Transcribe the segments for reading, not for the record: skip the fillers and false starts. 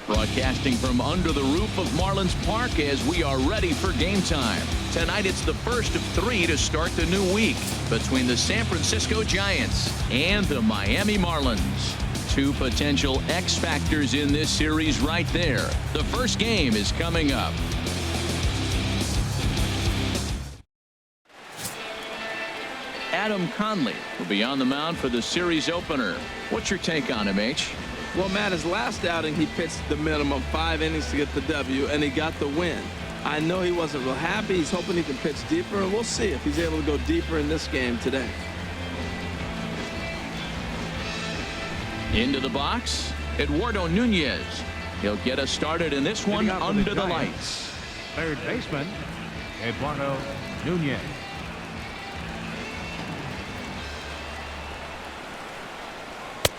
Broadcasting from under the roof of Marlins Park as we are ready for game time. Tonight it's the first of 3 to start the new week between the San Francisco Giants and the Miami Marlins. 2 potential X factors in this series right there. The first game is coming up. Adam Conley will be on the mound for the series opener. What's your take on him, H? Well, Matt, his last outing, he pitched the minimum 5 innings to get the W, and he got the win. I know he wasn't real happy. He's hoping he can pitch deeper, and we'll see if he's able to go deeper in this game today. Into the box, Eduardo Nunez. He'll get us started in this one under the lights. Third baseman, Eduardo Nunez.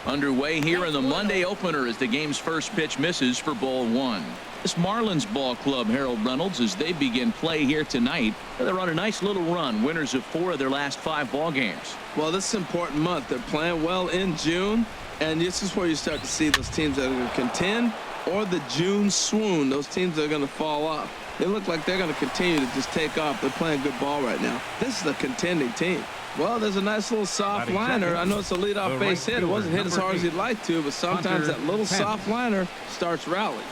Underway here in the Monday opener as the game's first pitch misses for ball 1. This Marlins ball club, Harold Reynolds, as they begin play here tonight. They're on a nice little run, winners of 4 of their last 5 ball games. Well, this is an important month. They're playing well in June, and this is where you start to see those teams that are going to contend or the June swoon, those teams that are going to fall off. They look like they're going to continue to just take off. They're playing good ball right now. This is a contending team. Well, there's a nice little soft liner. I know it's a leadoff base hit. It wasn't hit as hard as you'd like to, but sometimes that little soft liner starts rallies.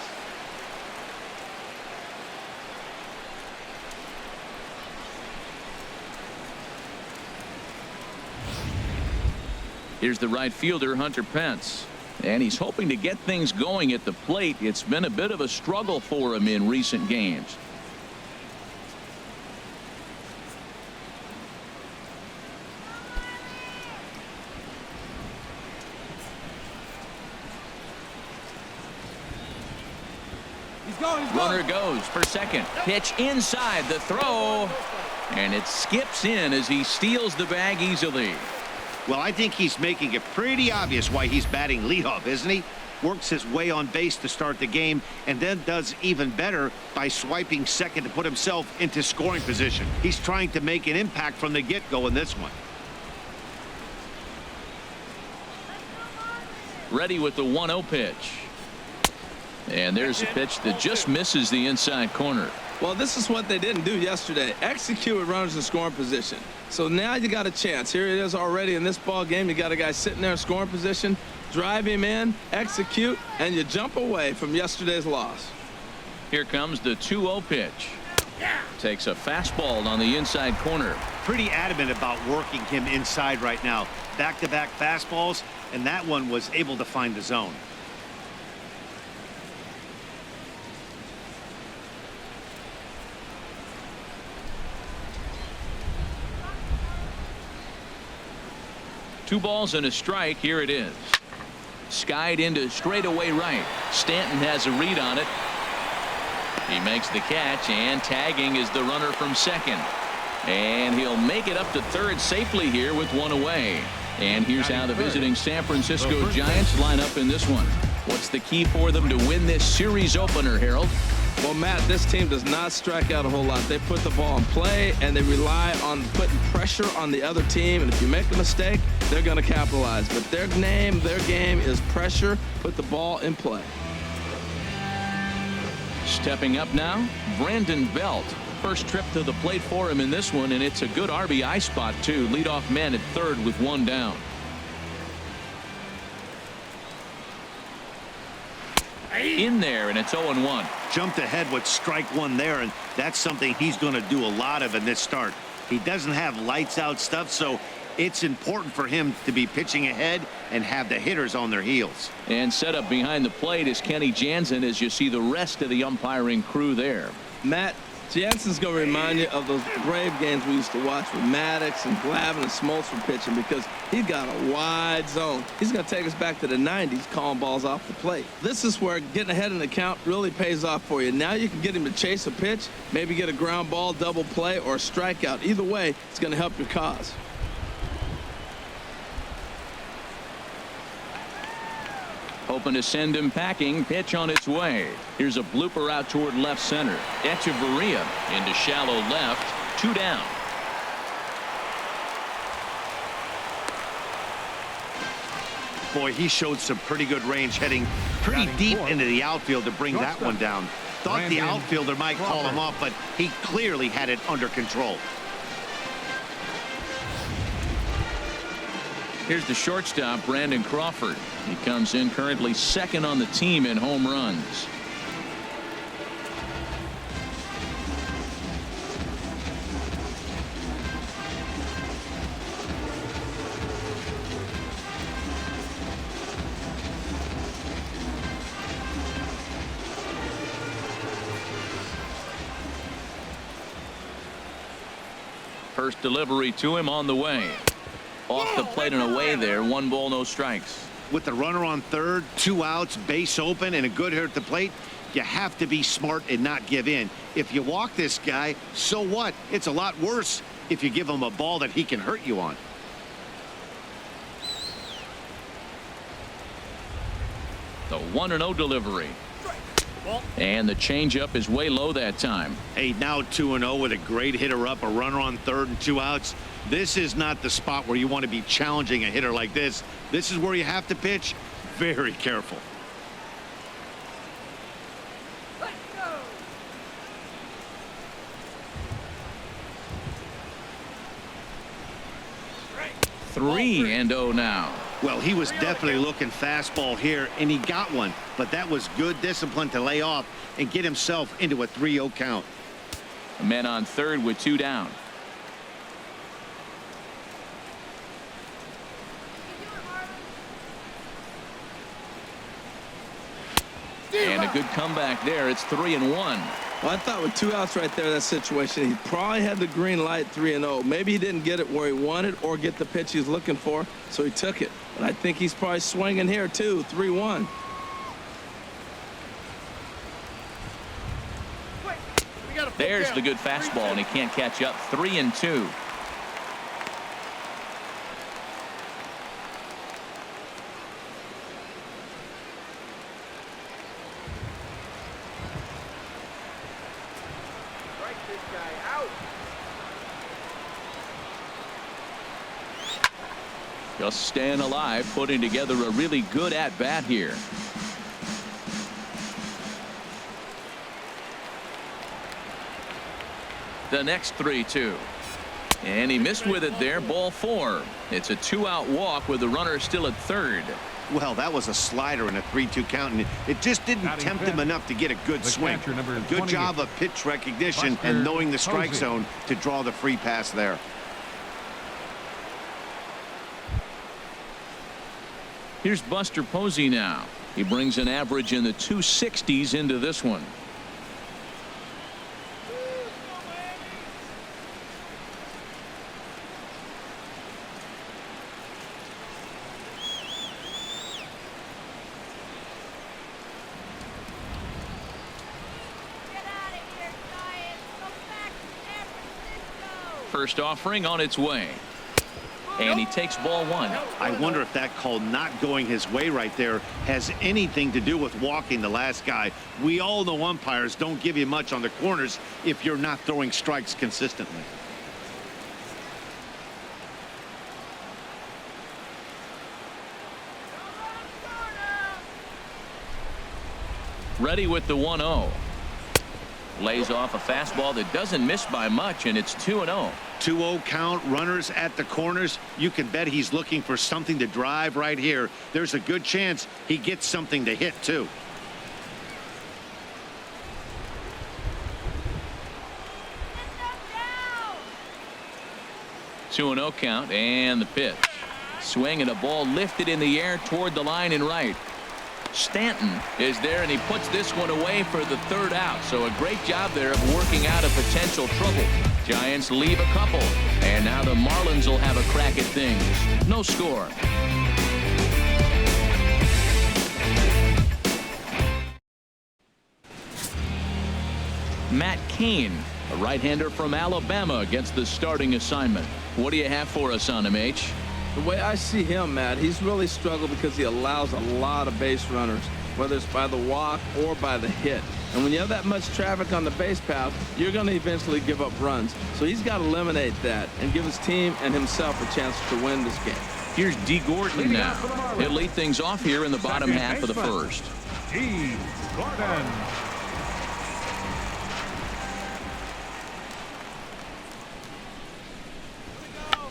Here's the right fielder, Hunter Pence. And he's hoping to get things going at the plate. It's been a bit of a struggle for him in recent games. Runner goes for second. Pitch inside the throw. And it skips in as he steals the bag easily. Well, I think he's making it pretty obvious why he's batting leadoff, isn't he? Works his way on base to start the game and then does even better by swiping second to put himself into scoring position. He's trying to make an impact from the get-go in this one. Ready with the 1-0 pitch. And there's a pitch that just misses the inside corner. Well, this is what they didn't do yesterday. Execute with runners in scoring position. So now you got a chance. Here it is already in this ball game. You got a guy sitting there in scoring position. Drive him in, execute, and you jump away from yesterday's loss. Here comes the 2-0 pitch. Takes a fastball on the inside corner. Pretty adamant about working him inside right now. Back-to-back fastballs, and that one was able to find the zone. Two balls and a strike. Here it is. Skied into straightaway right. Stanton has a read on it. He makes the catch, and tagging is the runner from second. And he'll make it up to third safely here with 1 away. And here's how the visiting San Francisco Giants line up in this one. What's the key for them to win this series opener, Harold? Well, Matt, this team does not strike out a whole lot. They put the ball in play, and they rely on putting pressure on the other team. And if you make a mistake, they're going to capitalize. But their game is pressure, put the ball in play. Stepping up now, Brandon Belt. First trip to the plate for him in this one, and it's a good RBI spot, too. Leadoff man at third with 1 down. In there, and it's 0-1. Jumped ahead with strike 1 there, and that's something he's going to do a lot of in this start. He doesn't have lights out stuff, so it's important for him to be pitching ahead and have the hitters on their heels. And set up behind the plate is Kenny Jansen as you see the rest of the umpiring crew there. Matt, Jansen's going to remind you of those Brave games we used to watch with Maddox and Glavine and Smoltz were pitching, because he's got a wide zone. He's going to take us back to the 90s calling balls off the plate. This is where getting ahead in the count really pays off for you. Now you can get him to chase a pitch, maybe get a ground ball, double play, or a strikeout. Either way, it's going to help your cause. Hoping to send him packing. Pitch on its way. Here's a blooper out toward left center. Echeverria into shallow left. 2 down. Boy, he showed some pretty good range heading pretty deep into the outfield to bring that one down. Thought the outfielder might call him off, but he clearly had it under control. Here's the shortstop, Brandon Crawford. He comes in currently second on the team in home runs. First delivery to him on the way. Off the plate and away there. 1 ball, no strikes. With the runner on third, 2 outs, base open, and a good hit at the plate, you have to be smart and not give in. If you walk this guy, so what? It's a lot worse if you give him a ball that he can hurt you on. The 1-0 delivery. And the changeup is way low that time. Hey, now 2-0 with a great hitter up, a runner on third and 2 outs. This is not the spot where you want to be challenging a hitter like this. This is where you have to pitch very careful. Let's go. 3-0 now. Well, he was definitely looking fastball here, and he got one. But that was good discipline to lay off and get himself into a 3-0 count. A man on third with 2 down. And a good comeback there. It's 3-1. Well, I thought with 2 outs right there, that situation, he probably had the green light 3-0. Maybe he didn't get it where he wanted or get the pitch he's looking for, so he took it. But I think he's probably swinging here, too. 3-1. There's the good fastball, and he can't catch up. 3-2. Just staying alive, putting together a really good at-bat here. The next 3-2. And he missed with it there. Ball 4. It's a 2-out walk with the runner still at third. Well, that was a slider in a 3-2 count, and it just didn't tempt him enough to get a good swing. Good job of pitch recognition and knowing the strike zone to draw the free pass there. Here's Buster Posey now. He brings an average in the 260s into this one. First offering on its way. And he takes ball 1. I wonder if that call not going his way right there has anything to do with walking the last guy. We all know umpires don't give you much on the corners if you're not throwing strikes consistently. Ready with the 1-0. Lays off a fastball that doesn't miss by much, and it's 2-0. 2-0 count, runners at the corners. You can bet he's looking for something to drive right here. There's a good chance he gets something to hit, too. Two 2-0 count, and the pitch. Swing and a ball lifted in the air toward the line and right. Stanton is there, and he puts this one away for the 3rd out. So a great job there of working out a potential trouble. Giants leave a couple, and now the Marlins will have a crack at things. No score. Matt Cain, a right-hander from Alabama, gets the starting assignment. What do you have for us on him, H? The way I see him, Matt, he's really struggled because he allows a lot of base runners, whether it's by the walk or by the hit. And when you have that much traffic on the base path, you're going to eventually give up runs. So he's got to eliminate that and give his team and himself a chance to win this game. Here's D. Gordon now. He'll lead things off here in the bottom half of the first. D. Gordon.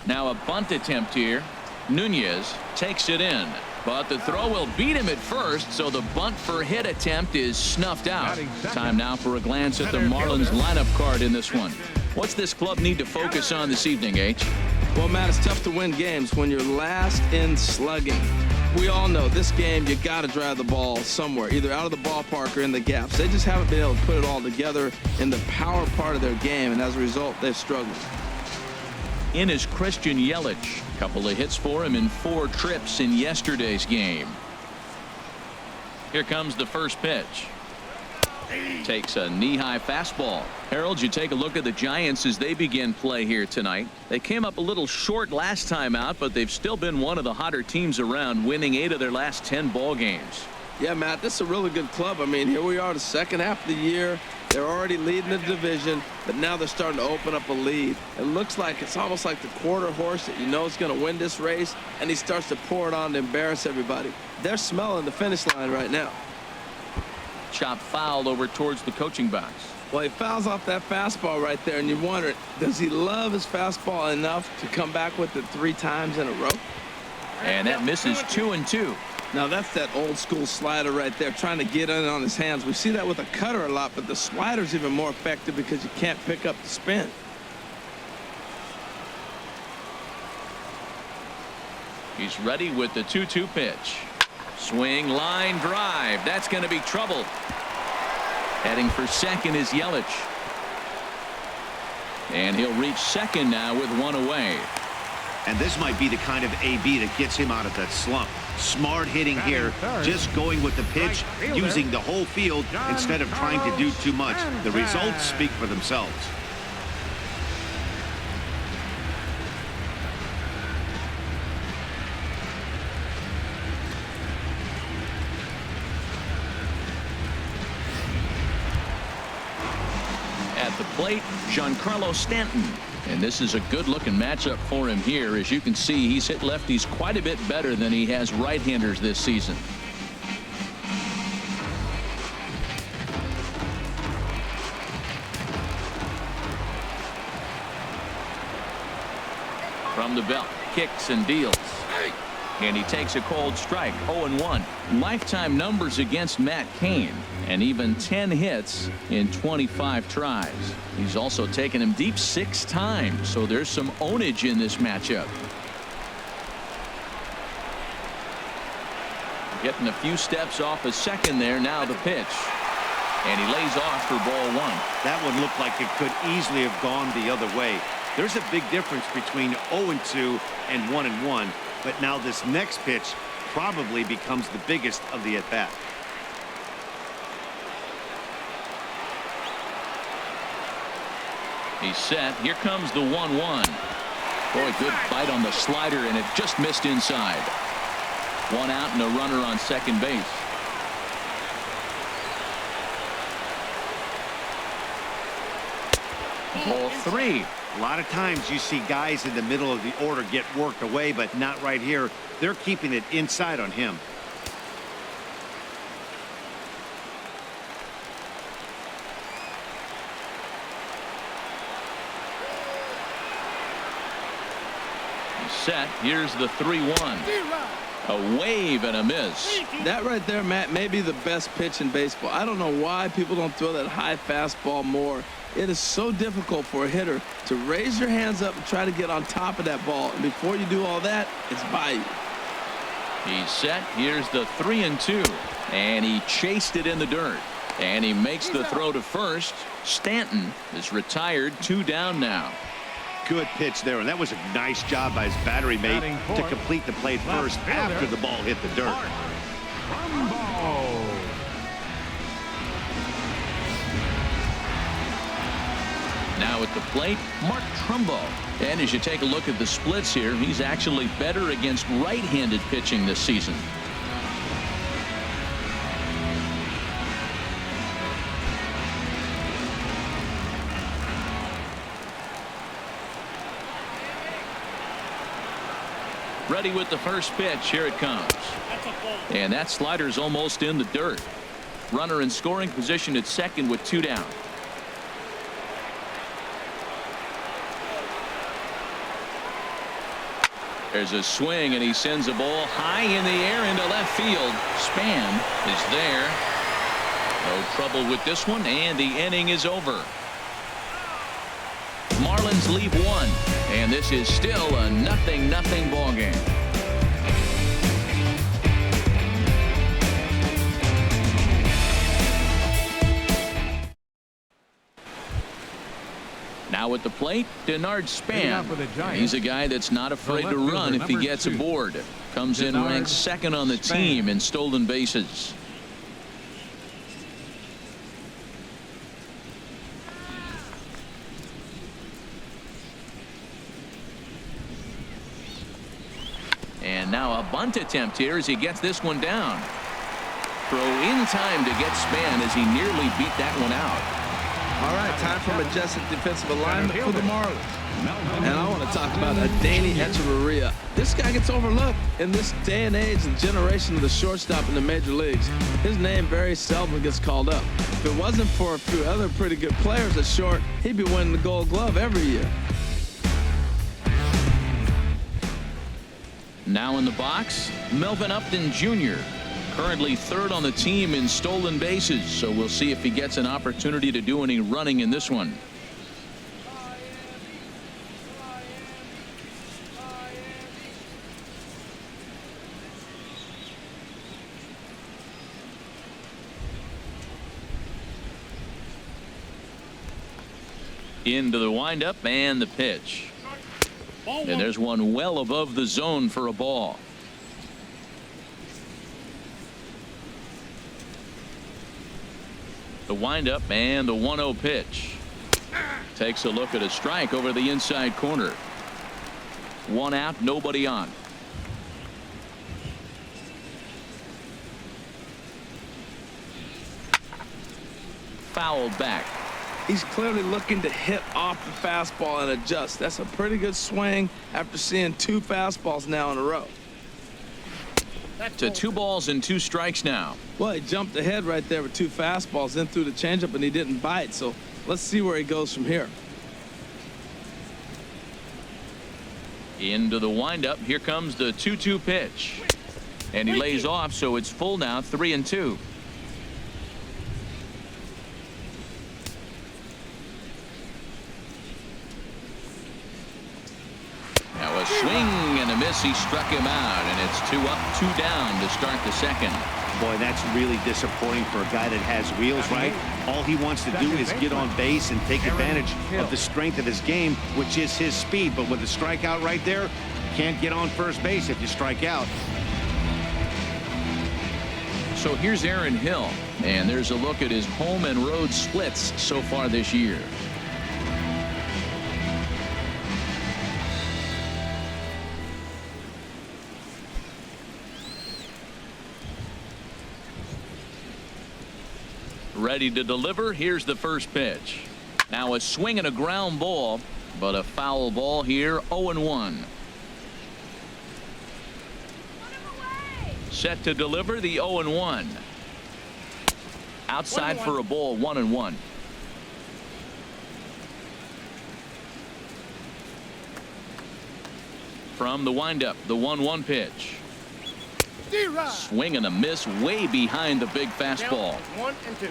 Now a bunt attempt here. Nunez takes it in, but the throw will beat him at first, so the bunt for hit attempt is snuffed out. Time now for a glance at the Marlins lineup card in this one. What's this club need to focus on this evening, H? Well, Matt, it's tough to win games when you're last in slugging. We all know this game, you got to drive the ball somewhere, either out of the ballpark or in the gaps. They just haven't been able to put it all together in the power part of their game, and as a result, they've struggled. In is Christian Yelich. A couple of hits for him in 4 trips in yesterday's game. Here comes the first pitch. Takes a knee-high fastball. Harold, you take a look at the Giants as they begin play here tonight. They came up a little short last time out, but they've still been one of the hotter teams around, winning 8 of their last 10 ball games. Yeah, Matt, this is a really good club. I mean, here we are the second half of the year. They're already leading the division, but now they're starting to open up a lead. It looks like it's almost like the quarter horse that you know is going to win this race, and he starts to pour it on to embarrass everybody. They're smelling the finish line right now. Chop foul over towards the coaching box. Well, he fouls off that fastball right there, and you wonder, does he love his fastball enough to come back with it 3 times in a row? And that misses 2-2. Now, that's that old-school slider right there, trying to get in on his hands. We see that with a cutter a lot, but the slider's even more effective because you can't pick up the spin. He's ready with the 2-2 pitch. Swing, line, drive. That's going to be trouble. Heading for second is Yelich. And he'll reach second now with 1 away. And this might be the kind of AB that gets him out of that slump. Smart hitting here, just going with the pitch, using the whole field instead of trying to do too much. The results speak for themselves. At the plate, Giancarlo Stanton. And this is a good-looking matchup for him here. As you can see, he's hit lefties quite a bit better than he has right-handers this season. From the belt, kicks and deals. And he takes a cold strike, 0-1. Lifetime numbers against Matt Cain, and even 10 hits in 25 tries. He's also taken him deep 6 times, so there's some ownage in this matchup. Getting a few steps off a second there. Now the pitch. And he lays off for ball 1. That one looked like it could easily have gone the other way. There's a big difference between 0-2 and 1-1. But now this next pitch probably becomes the biggest of the at-bat. He's set. Here comes the 1-1. Boy, good bite on the slider, and it just missed inside. 1 out and a runner on second base. Ball 3. A lot of times you see guys in the middle of the order get worked away, but not right here. They're keeping it inside on him. He's set. Here's the 3-1. A wave and a miss. That right there, Matt, may be the best pitch in baseball. I don't know why people don't throw that high fastball more. It is so difficult for a hitter to raise your hands up and try to get on top of that ball. And before you do all that, it's by you. He's set. Here's the 3-2. And he chased it in the dirt. And he makes the throw to first. Stanton is retired. 2 down now. Good pitch there, and that was a nice job by his battery mate to complete the play first after the ball hit the dirt. Now at the plate, Mark Trumbo. And as you take a look at the splits here, he's actually better against right-handed pitching this season. Ready with the first pitch. Here it comes. And that slider's almost in the dirt. Runner in scoring position at second with 2 down. There's a swing, and he sends a ball high in the air into left field. Span is there. No trouble with this one, and the inning is over. Marlins leave 1, and this is still a 0-0 ball game. Now at the plate, Denard Span. He's a guy that's not afraid to run if he gets aboard. Comes in ranked second on the team in stolen bases. And now a bunt attempt here as he gets this one down. Throw in time to get Span as he nearly beat that one out. All right, time for majestic defensive alignment for the Marlins. And I want to talk about Adeiny Echeverria. This guy gets overlooked in this day and age and generation of the shortstop in the major leagues. His name very seldom gets called up. If it wasn't for a few other pretty good players at short, he'd be winning the Gold Glove every year. Now in the box, Melvin Upton Jr., currently third on the team in stolen bases, so we'll see if he gets an opportunity to do any running in this one. Into the windup and the pitch. And there's one well above the zone for a ball. The windup and the 1-0 pitch. Takes a look at a strike over the inside corner. 1 out, nobody on. Fouled back. He's clearly looking to hit off the fastball and adjust. That's a pretty good swing after seeing 2 fastballs now in a row. To 2 balls and 2 strikes now. Well, he jumped ahead right there with 2 fastballs, then threw the changeup, and he didn't bite. So let's see where he goes from here. Into the windup. Here comes the 2-2 pitch. And he lays off, so it's full now, 3-2. Now a swing and a miss. He struck him out, and it's 2 up, 2 down to start the second. Boy, that's really disappointing for a guy that has wheels, right? All he wants to do is get on base and take advantage of the strength of his game, which is his speed. But with a strikeout right there, you can't get on first base if you strike out. So here's Aaron Hill, and there's a look at his home and road splits so far this year. Ready to deliver. Here's the first pitch. Now a swing and a ground ball, but a foul ball here. 0-1. Set to deliver the 0-1. Outside for a ball. 1-1. From the windup, the 1-1 pitch. Swing and a miss way behind the big fastball. 1-2.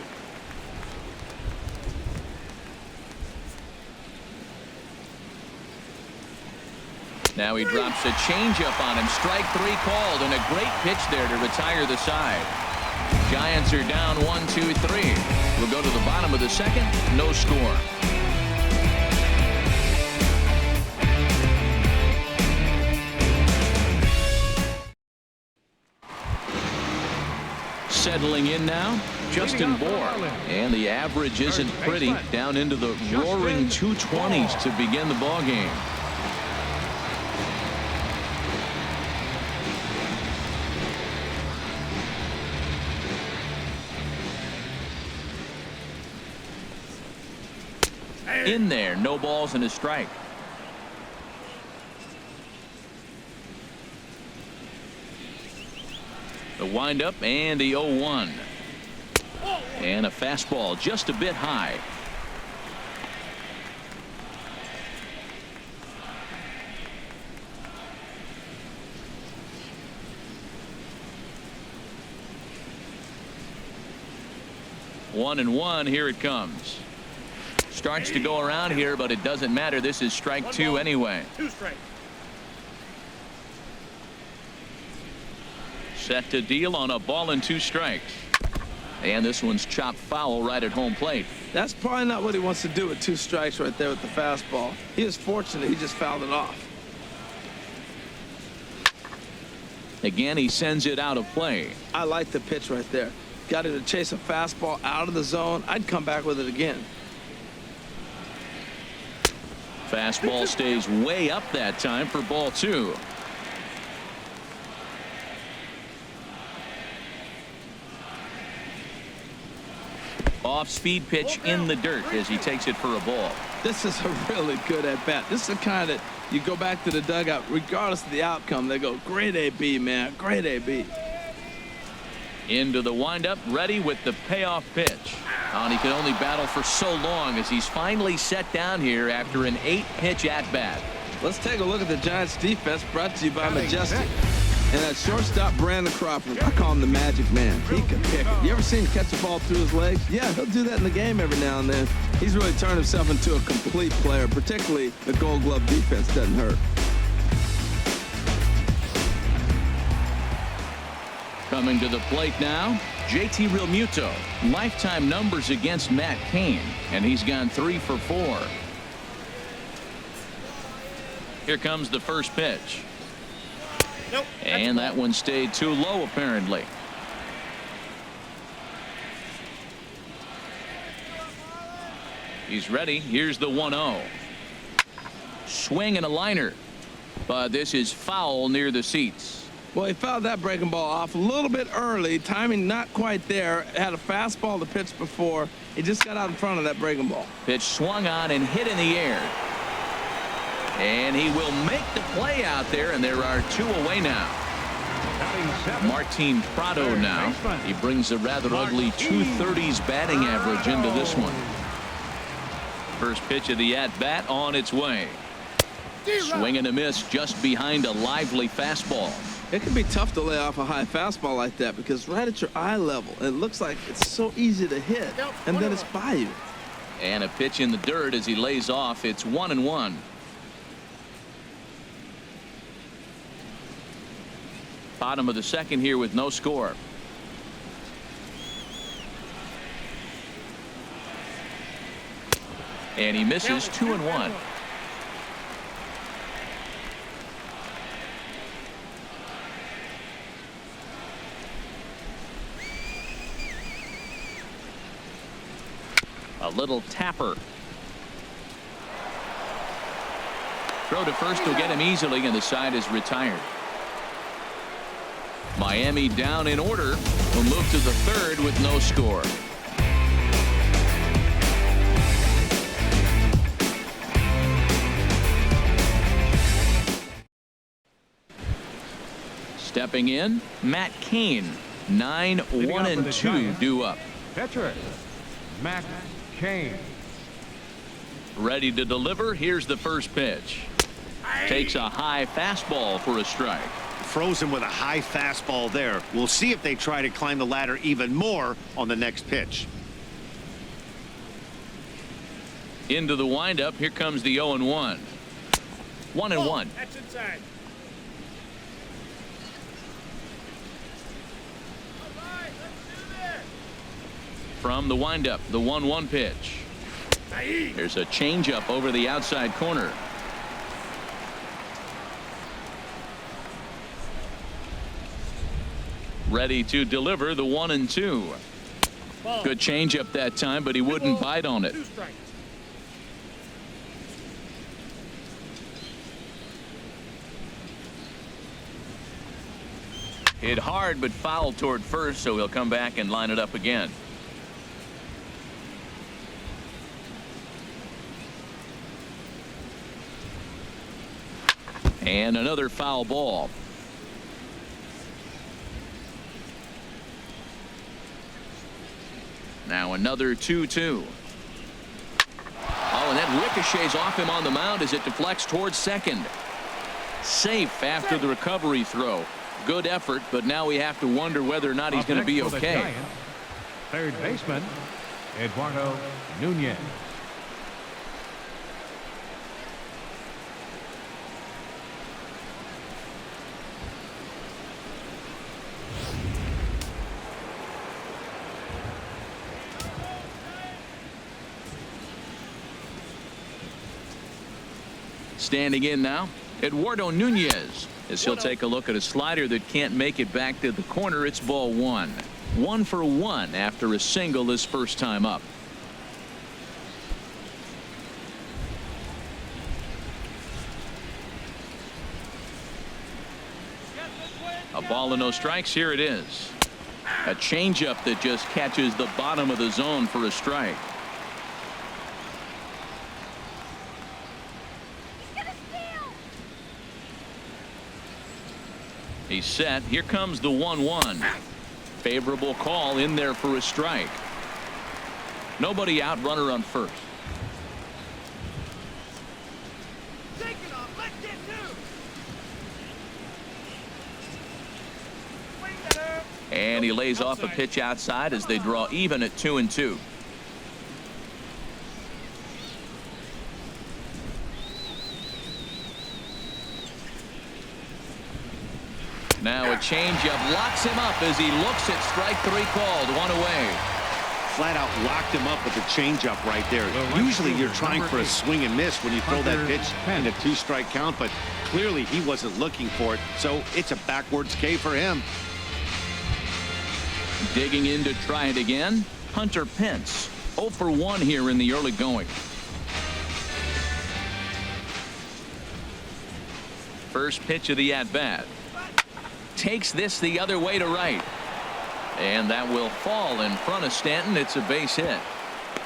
Now he drops a changeup on him. Strike 3 called, and a great pitch there to retire the side. Giants are down 1-2-3. We'll go to the bottom of the second. No score. Settling in now, Justin Bour, and the average isn't pretty, down into the roaring 220s to begin the ball game. In there, no balls and a strike. The windup and the 0-1. And a fastball just a bit high. One and one. Here it comes. Starts to go around here, but it doesn't matter. This is strike two anyway. 2 strikes. Set to deal on a ball and 2 strikes. And this one's chopped foul right at home plate. That's probably not what he wants to do with 2 strikes right there with the fastball. He is fortunate he just fouled it off. Again, he sends it out of play. I like the pitch right there. Got him to chase a fastball out of the zone. I'd come back with it again. Fastball stays way up that time for ball 2. Off-speed pitch in the dirt as he takes it for a ball. This is a really good at-bat. This is the kind that you go back to the dugout, regardless of the outcome, they go, great AB, man, great AB. Into the windup, ready with the payoff pitch. And he can only battle for so long as he's finally set down here after an 8-pitch at-bat. Let's take a look at the Giants defense, brought to you by Majestic. And that shortstop, Brandon Crawford, I call him the Magic Man. He can pick it. You ever seen him catch a ball through his legs? Yeah, he'll do that in the game every now and then. He's really turned himself into a complete player, particularly the Gold Glove defense doesn't hurt. Coming to the plate now, JT Realmuto. Lifetime numbers against Matt Cain, and he's gone 3 for 4. Here comes the first pitch. Nope. And that one stayed too low, apparently. He's ready. Here's the 1-0. Swing and a liner. But this is foul near the seats. Well, he fouled that breaking ball off a little bit early. Timing not quite there. Had a fastball to pitch before. He just got out in front of that breaking ball. Pitch swung on and hit in the air. And he will make the play out there, and there are 2 away now. Martin Prado now. He brings a rather ugly 230s batting average into this one. First pitch of the at-bat on its way. Swing and a miss just behind a lively fastball. It can be tough to lay off a high fastball like that because right at your eye level, it looks like it's so easy to hit, and then it's by you. And a pitch in the dirt as he lays off. It's 1-1. Bottom of the second here with no score. And he misses 2-1. A little tapper. Throw to first will get him easily, and the side is retired. Miami down in order. Will move to the third with no score. Stepping in, Matt Cain. 9-1-2 due up. Pitcher, Matt Cain. Ready to deliver. Here's the first pitch. Takes a high fastball for a strike. Frozen with a high fastball there. We'll see if they try to climb the ladder even more on the next pitch. Into the windup. Here comes the 0-1. 1-1. That's inside. From the windup, the 1-1 pitch. There's a changeup over the outside corner. Ready to deliver the 1-2. Good changeup that time, but he wouldn't bite on it. 2 strikes. Hit hard, but fouled toward first, so he'll come back and line it up again. And another foul ball. Now another 2-2. Oh, and that ricochets off him on the mound as it deflects towards second. Safe after the recovery throw. Good effort, but now we have to wonder whether or not he's going to be okay. Third baseman, Eduardo Nunez. Standing in now, Eduardo Nunez, as he'll take a look at a slider that can't make it back to the corner. It's ball one. 1 for 1 after a single his first time up. A ball and no strikes. Here it is. A changeup that just catches the bottom of the zone for a strike. He's set. Here comes the 1-1. Favorable call in there for a strike. Nobody out, runner on first. And he lays off a pitch outside as they draw even at 2-2. Now a changeup locks him up as he looks at strike 3 called. 1 away. Flat out locked him up with the changeup right there. Usually you're trying for a swing and miss when you throw that pitch in a 2-strike count, but clearly he wasn't looking for it, so it's a backwards K for him. Digging in to try it again, Hunter Pence. 0 for 1 here in the early going. First pitch of the at-bat. Takes this the other way to right. And that will fall in front of Stanton. It's a base hit.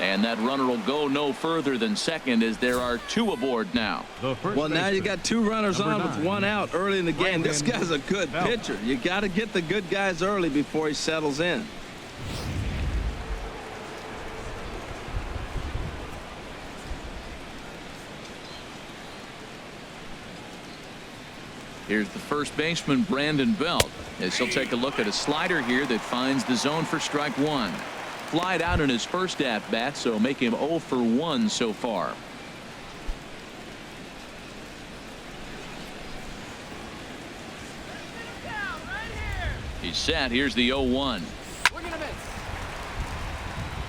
And that runner will go no further than second as there are 2 aboard now. Well, now you got 2 runners on with 1 out early in the game. This guy's a good pitcher. You got to get the good guys early before he settles in. Here's the first baseman, Brandon Belt, as he'll take a look at a slider here that finds the zone for strike 1. Flied out in his first at-bat, so make him 0 for 1 so far. He's set. Here's the 0-1.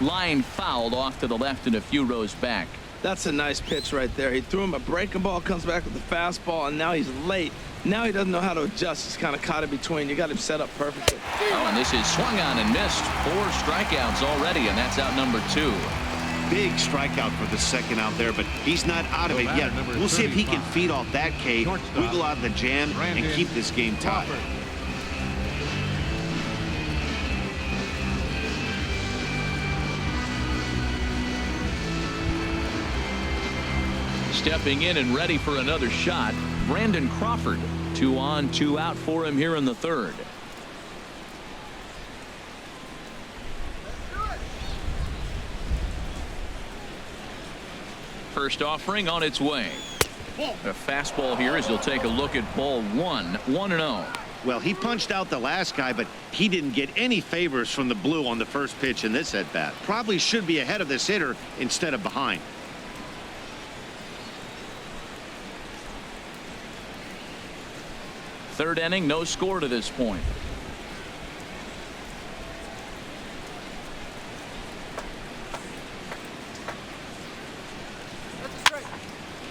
Line fouled off to the left and a few rows back. That's a nice pitch right there. He threw him a breaking ball, comes back with the fastball, and now he's late. Now he doesn't know how to adjust. He's kind of caught in between. You got him set up perfectly. Oh, and this is swung on and missed. 4 strikeouts already, and that's out number 2. Big strikeout for the second out there, but he's not out of it yet. We'll see if he can feed off that K, wiggle out of the jam, and keep this game tied. Stepping in and ready for another shot, Brandon Crawford. 2 on, 2 out for him here in the third. First offering on its way. A fastball here as he'll take a look at ball 1. 1-0. Well, he punched out the last guy, but he didn't get any favors from the blue on the first pitch in this at bat. Probably should be ahead of this hitter instead of behind. Third inning, no score to this point.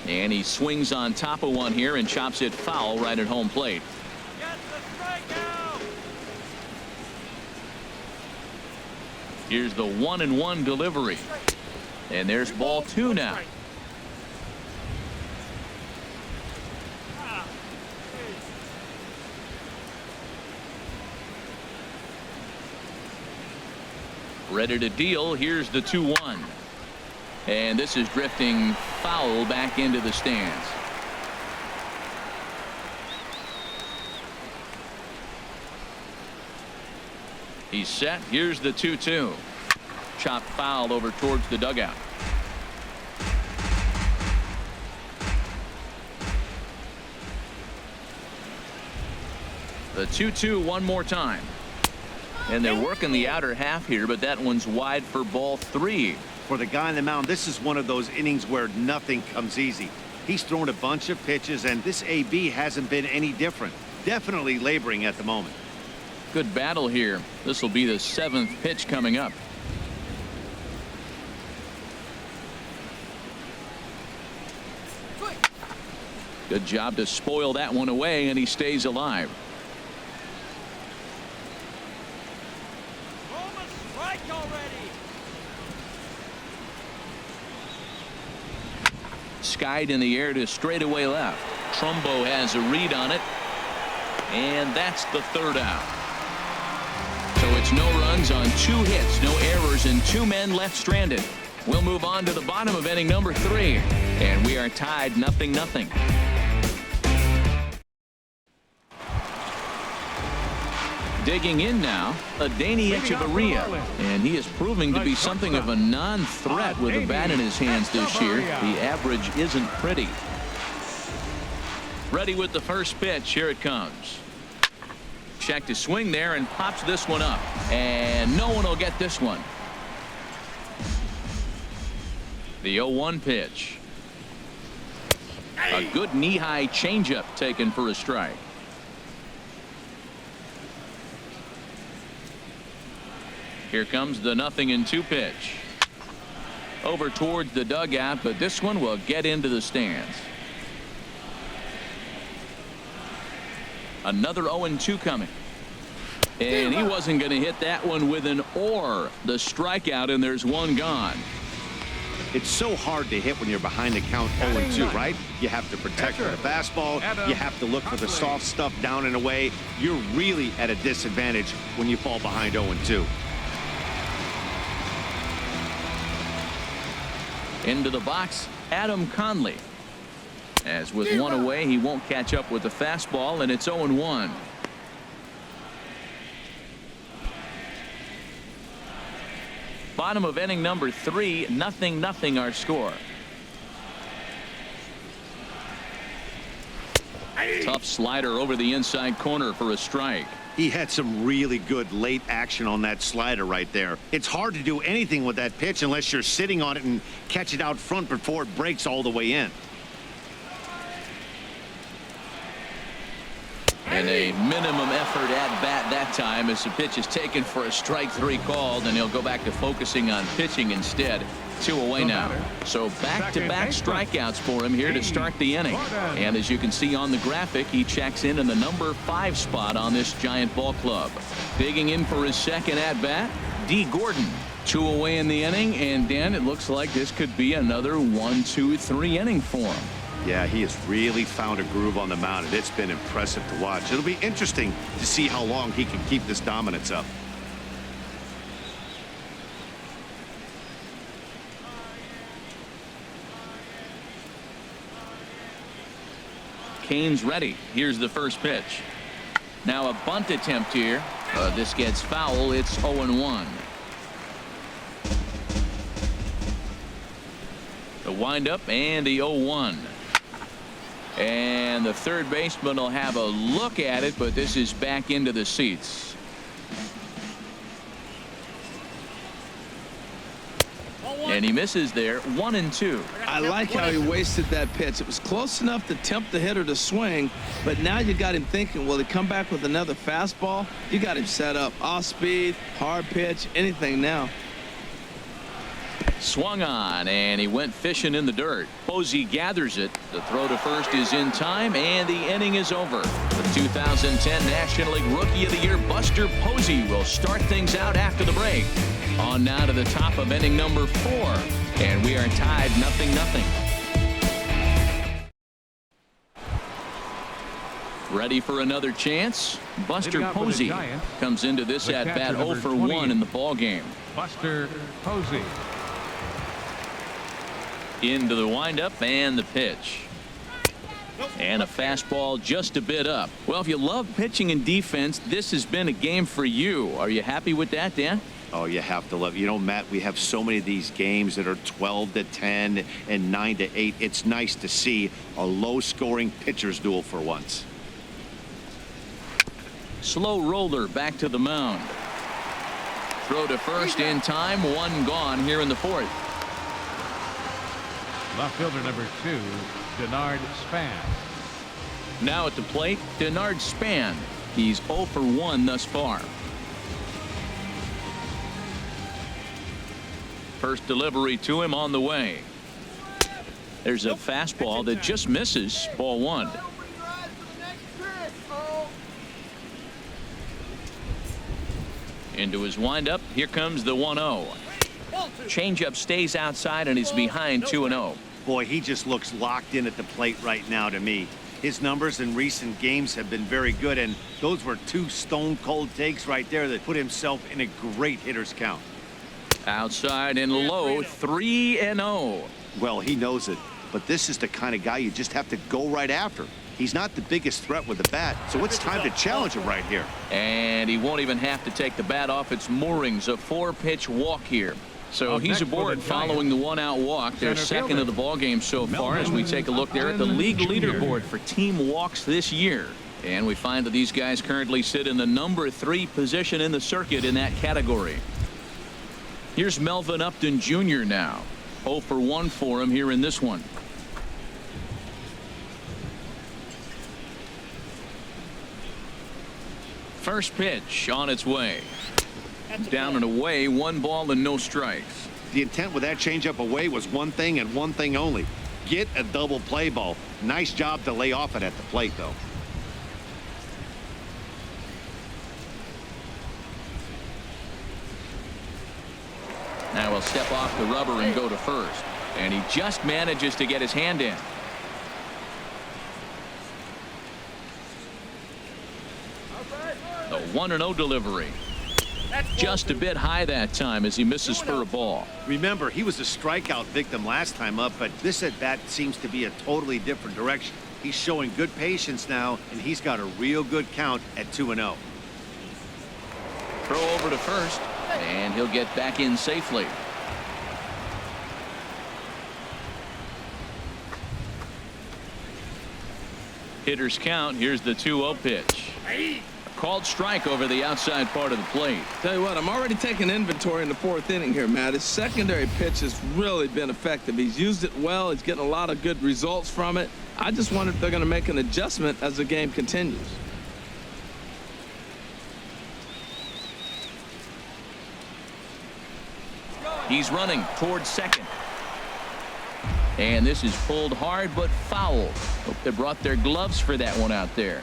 And he swings on top of one here and chops it foul right at home plate. Here's the 1-1 delivery. And there's ball 2 now. Ready to deal. Here's the 2-1. And this is drifting foul back into the stands. He's set. Here's the 2-2. chopped foul over towards the dugout. The 2-2 one more time. And they're working the outer half here, but that one's wide for ball 3. For the guy on the mound, this is one of those innings where nothing comes easy. He's thrown a bunch of pitches, and this AB hasn't been any different. Definitely laboring at the moment. Good battle here. This will be the 7th pitch coming up. Good job to spoil that one away, and he stays alive. Skied in the air to straightaway left. Trumbo has a read on it, and that's the 3rd out. So it's no runs on 2 hits, no errors, and 2 men left stranded. We'll move on to the bottom of inning number 3, and we are tied 0-0. Digging in now, Adeiny Echeverria, and he is proving to be something of a non-threat with a bat in his hands this year. The average isn't pretty. Ready with the first pitch. Here it comes. Check to swing there and pops this one up, and no one will get this one. The 0-1 pitch. A good knee-high changeup taken for a strike. Here comes the 0-2 pitch. Over towards the dugout, but this one will get into the stands. Another 0-2 coming. And he wasn't going to hit that one with an or. The strikeout, and there's one gone. It's so hard to hit when you're behind the count 0-2, right? You have to protect the fastball. You have to look for the soft stuff down and away. You're really at a disadvantage when you fall behind 0-2. Into the box, Adam Conley. As with one away, he won't catch up with the fastball, and it's 0-1. Bottom of inning number 3, 0-0 our score. Tough slider over the inside corner for a strike. He had some really good late action on that slider right there. It's hard to do anything with that pitch unless you're sitting on it and catch it out front before it breaks all the way in. And a minimum effort at bat that time as the pitch is taken for a strike 3 called, and he'll go back to focusing on pitching instead. 2 away now. So back-to-back strikeouts for him here to start the inning. And as you can see on the graphic, he checks in the number 5 spot on this Giant ball club. Digging in for his second at-bat, D. Gordon. 2 away in the inning, and Dan, it looks like this could be another 1-2-3 inning for him. Yeah, he has really found a groove on the mound, and it's been impressive to watch. It'll be interesting to see how long he can keep this dominance up. Kane's ready. Here's the first pitch. Now a bunt attempt here. This gets foul. It's 0-1. The windup and the 0-1. And the third baseman will have a look at it, but this is back into the seats. And he misses there. 1-2. I like how he wasted that pitch. It was close enough to tempt the hitter to swing, but now you got him thinking, will he come back with another fastball? You got him set up. Off speed, hard pitch, anything now. Swung on, and he went fishing in the dirt. Posey gathers it. The throw to first is in time, and the inning is over. The 2010 National League Rookie of the Year, Buster Posey, will start things out after the break. On now to the top of inning number 4, and we are tied 0-0. Ready for another chance? Buster Posey comes into this at-bat 0 for 1 in the ballgame. Buster Posey. Into the windup and the pitch. And a fastball just a bit up. Well, if you love pitching and defense, this has been a game for you. Are you happy with that, Dan? Oh, you have to love it. You know, Matt, we have so many of these games that are 12-10 and 9-8. It's nice to see a low-scoring pitcher's duel for once. Slow roller back to the mound. Throw to first in time. One gone here in the fourth. Left fielder number 2, Denard Span. Now at the plate, Denard Span. He's 0 for 1 thus far. First delivery to him on the way. There's a fastball that just misses. Ball 1. Into his windup. Here comes the 1-0. Changeup stays outside and he's behind 2-0. Boy, he just looks locked in at the plate right now to me. His numbers in recent games have been very good, and those were 2 stone-cold takes right there that put himself in a great hitter's count. Outside and low, 3-0. Well, he knows it, but this is the kind of guy you just have to go right after. He's not the biggest threat with the bat, so it's time to challenge him right here. And he won't even have to take the bat off its moorings. A 4-pitch walk here. So he's aboard following the 1-out walk. They're second of the ball game so far as we take a look there at the league leaderboard for team walks this year. And we find that these guys currently sit in the number 3 position in the circuit in that category. Here's Melvin Upton Jr. now. 0 for 1 for him here in this one. First pitch on its way. Down and away, 1 ball and no strikes. The intent with that changeup away was one thing and one thing only. Get a double play ball. Nice job to lay off it at the plate, though. Now he'll step off the rubber and go to first. And he just manages to get his hand in. The 1-0 delivery. Just a bit high that time as he misses for a ball. Remember, he was a strikeout victim last time up, but this at bat seems to be a totally different direction. He's showing good patience now, and he's got a real good count at 2-0. Throw over to first, and he'll get back in safely. Hitter's count. Here's the 2-0 pitch. Called strike over the outside part of the plate. Tell you what, I'm already taking inventory in the 4th inning here, Matt. His secondary pitch has really been effective. He's used it well. He's getting a lot of good results from it. I just wonder if they're going to make an adjustment as the game continues. He's running towards second. And this is pulled hard but foul. Hope they brought their gloves for that one out there.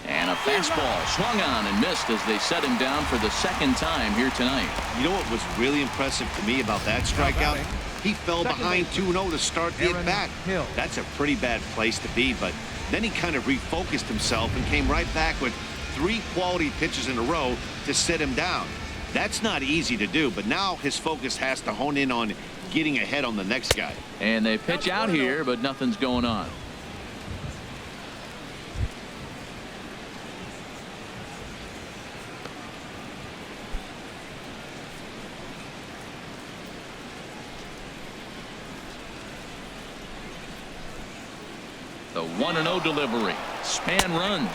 And a fastball swung on and missed as they set him down for the 2nd time here tonight. You know what was really impressive to me about that strikeout? He fell behind 2-0 to start the at-bat. That's a pretty bad place to be, but then he kind of refocused himself and came right back with 3 quality pitches in a row to sit him down. That's not easy to do, but now his focus has to hone in on getting ahead on the next guy. And they pitch out here, but nothing's going on. The 1-0 delivery. Span runs.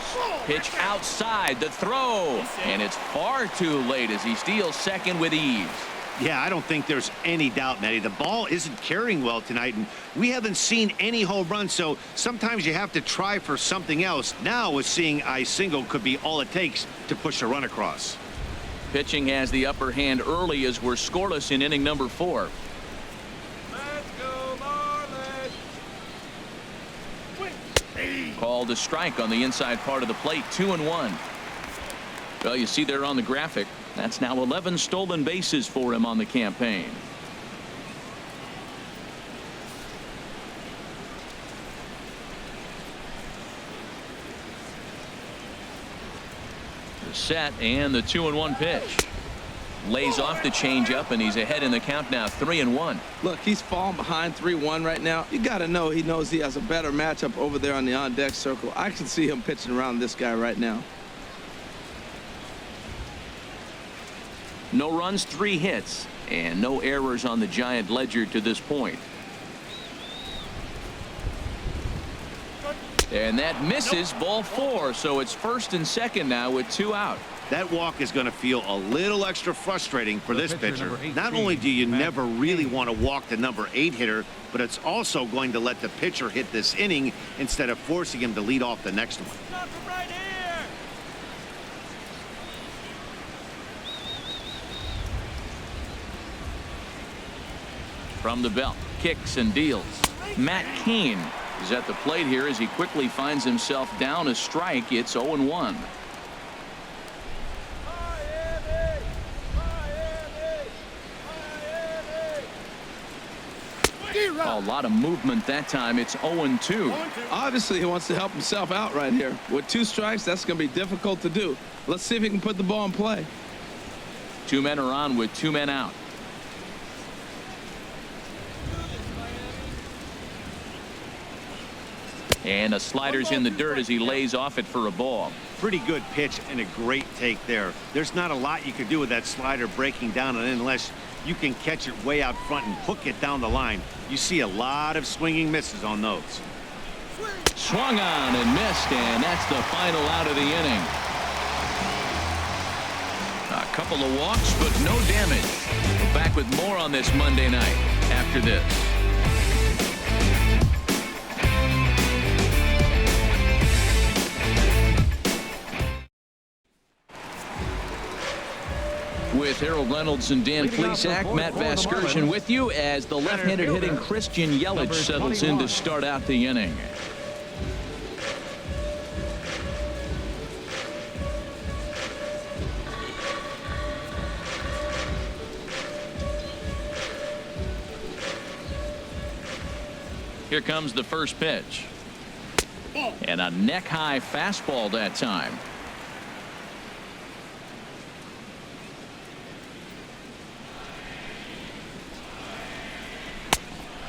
Pitch outside. The throw. And it's far too late as he steals second with ease. Yeah, I don't think there's any doubt, Matty. The ball isn't carrying well tonight, and we haven't seen any home runs, so sometimes you have to try for something else. Now, with seeing I single could be all it takes to push a run across. Pitching has the upper hand early as we're scoreless in inning number 4. Let's go, Marlins! Called a strike on the inside part of the plate. 2-1. Well, you see there on the graphic, that's now 11 stolen bases for him on the campaign. The set and the 2-1 pitch. Lays off the changeup, and he's ahead in the count now, 3-1. Look, he's falling behind 3-1 right now. You got to know he knows he has a better matchup over there on the on-deck circle. I can see him pitching around this guy right now. No runs, 3 hits, and no errors on the Giant ledger to this point. And that misses, ball 4, so it's first and second now with 2 out. That walk is going to feel a little extra frustrating for this pitcher. number 18, Not only do you Matt never really want to walk the number 8 hitter, but it's also going to let the pitcher hit this inning instead of forcing him to lead off the next one. Not from right here. From the belt, kicks and deals. Matt Cain is at the plate here as he quickly finds himself down a strike. It's 0-1. A lot of movement that time. It's 0-2. Obviously, he wants to help himself out right here. With 2 strikes, that's going to be difficult to do. Let's see if he can put the ball in play. 2 men are on with 2 men out. And a slider's in the dirt as he lays off it for a ball. Pretty good pitch and a great take there. There's not a lot you could do with that slider breaking down unless you can catch it way out front and hook it down the line. You see a lot of swinging misses on those. Swung on and missed, and that's the final out of the inning. A couple of walks, but no damage. We're back with more on this Monday night after this. With Harold Reynolds and Dan Plesac, Matt Vasgersian with you as the left-handed hitting Christian Yelich settles in to start out the inning. Here comes the first pitch. And a neck-high fastball that time.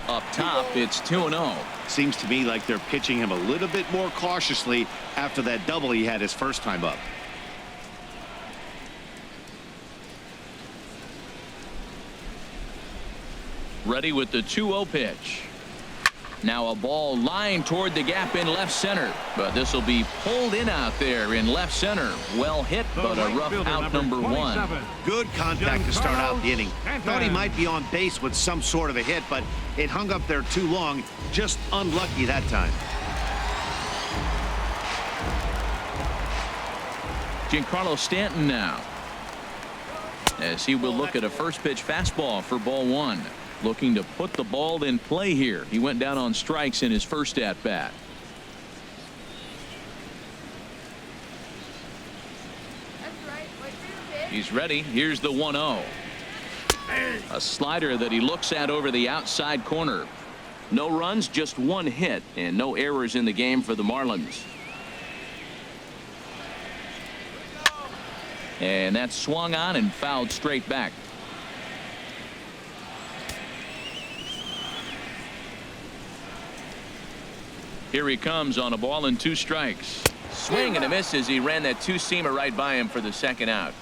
Up top, it's 2-0. Seems to me like they're pitching him a little bit more cautiously after that double he had his first time up. Ready with the 2-0 pitch. Now a ball lined toward the gap in left center, but this will be pulled in out there in left center. Well hit, but a rough out number 1. Good contact to start out the inning. Thought he might be on base with some sort of a hit, but it hung up there too long. Just unlucky that time. Giancarlo Stanton now, as he will look at a first pitch fastball for ball 1. Looking to put the ball in play here. He went down on strikes in his first at bat. He's ready. Here's the 1-0. A slider that he looks at over the outside corner. No runs, just 1 hit, and no errors in the game for the Marlins. And that's swung on and fouled straight back. Here he comes on a ball and 2 strikes. Swing and a miss as he ran that 2-seamer right by him for the second out.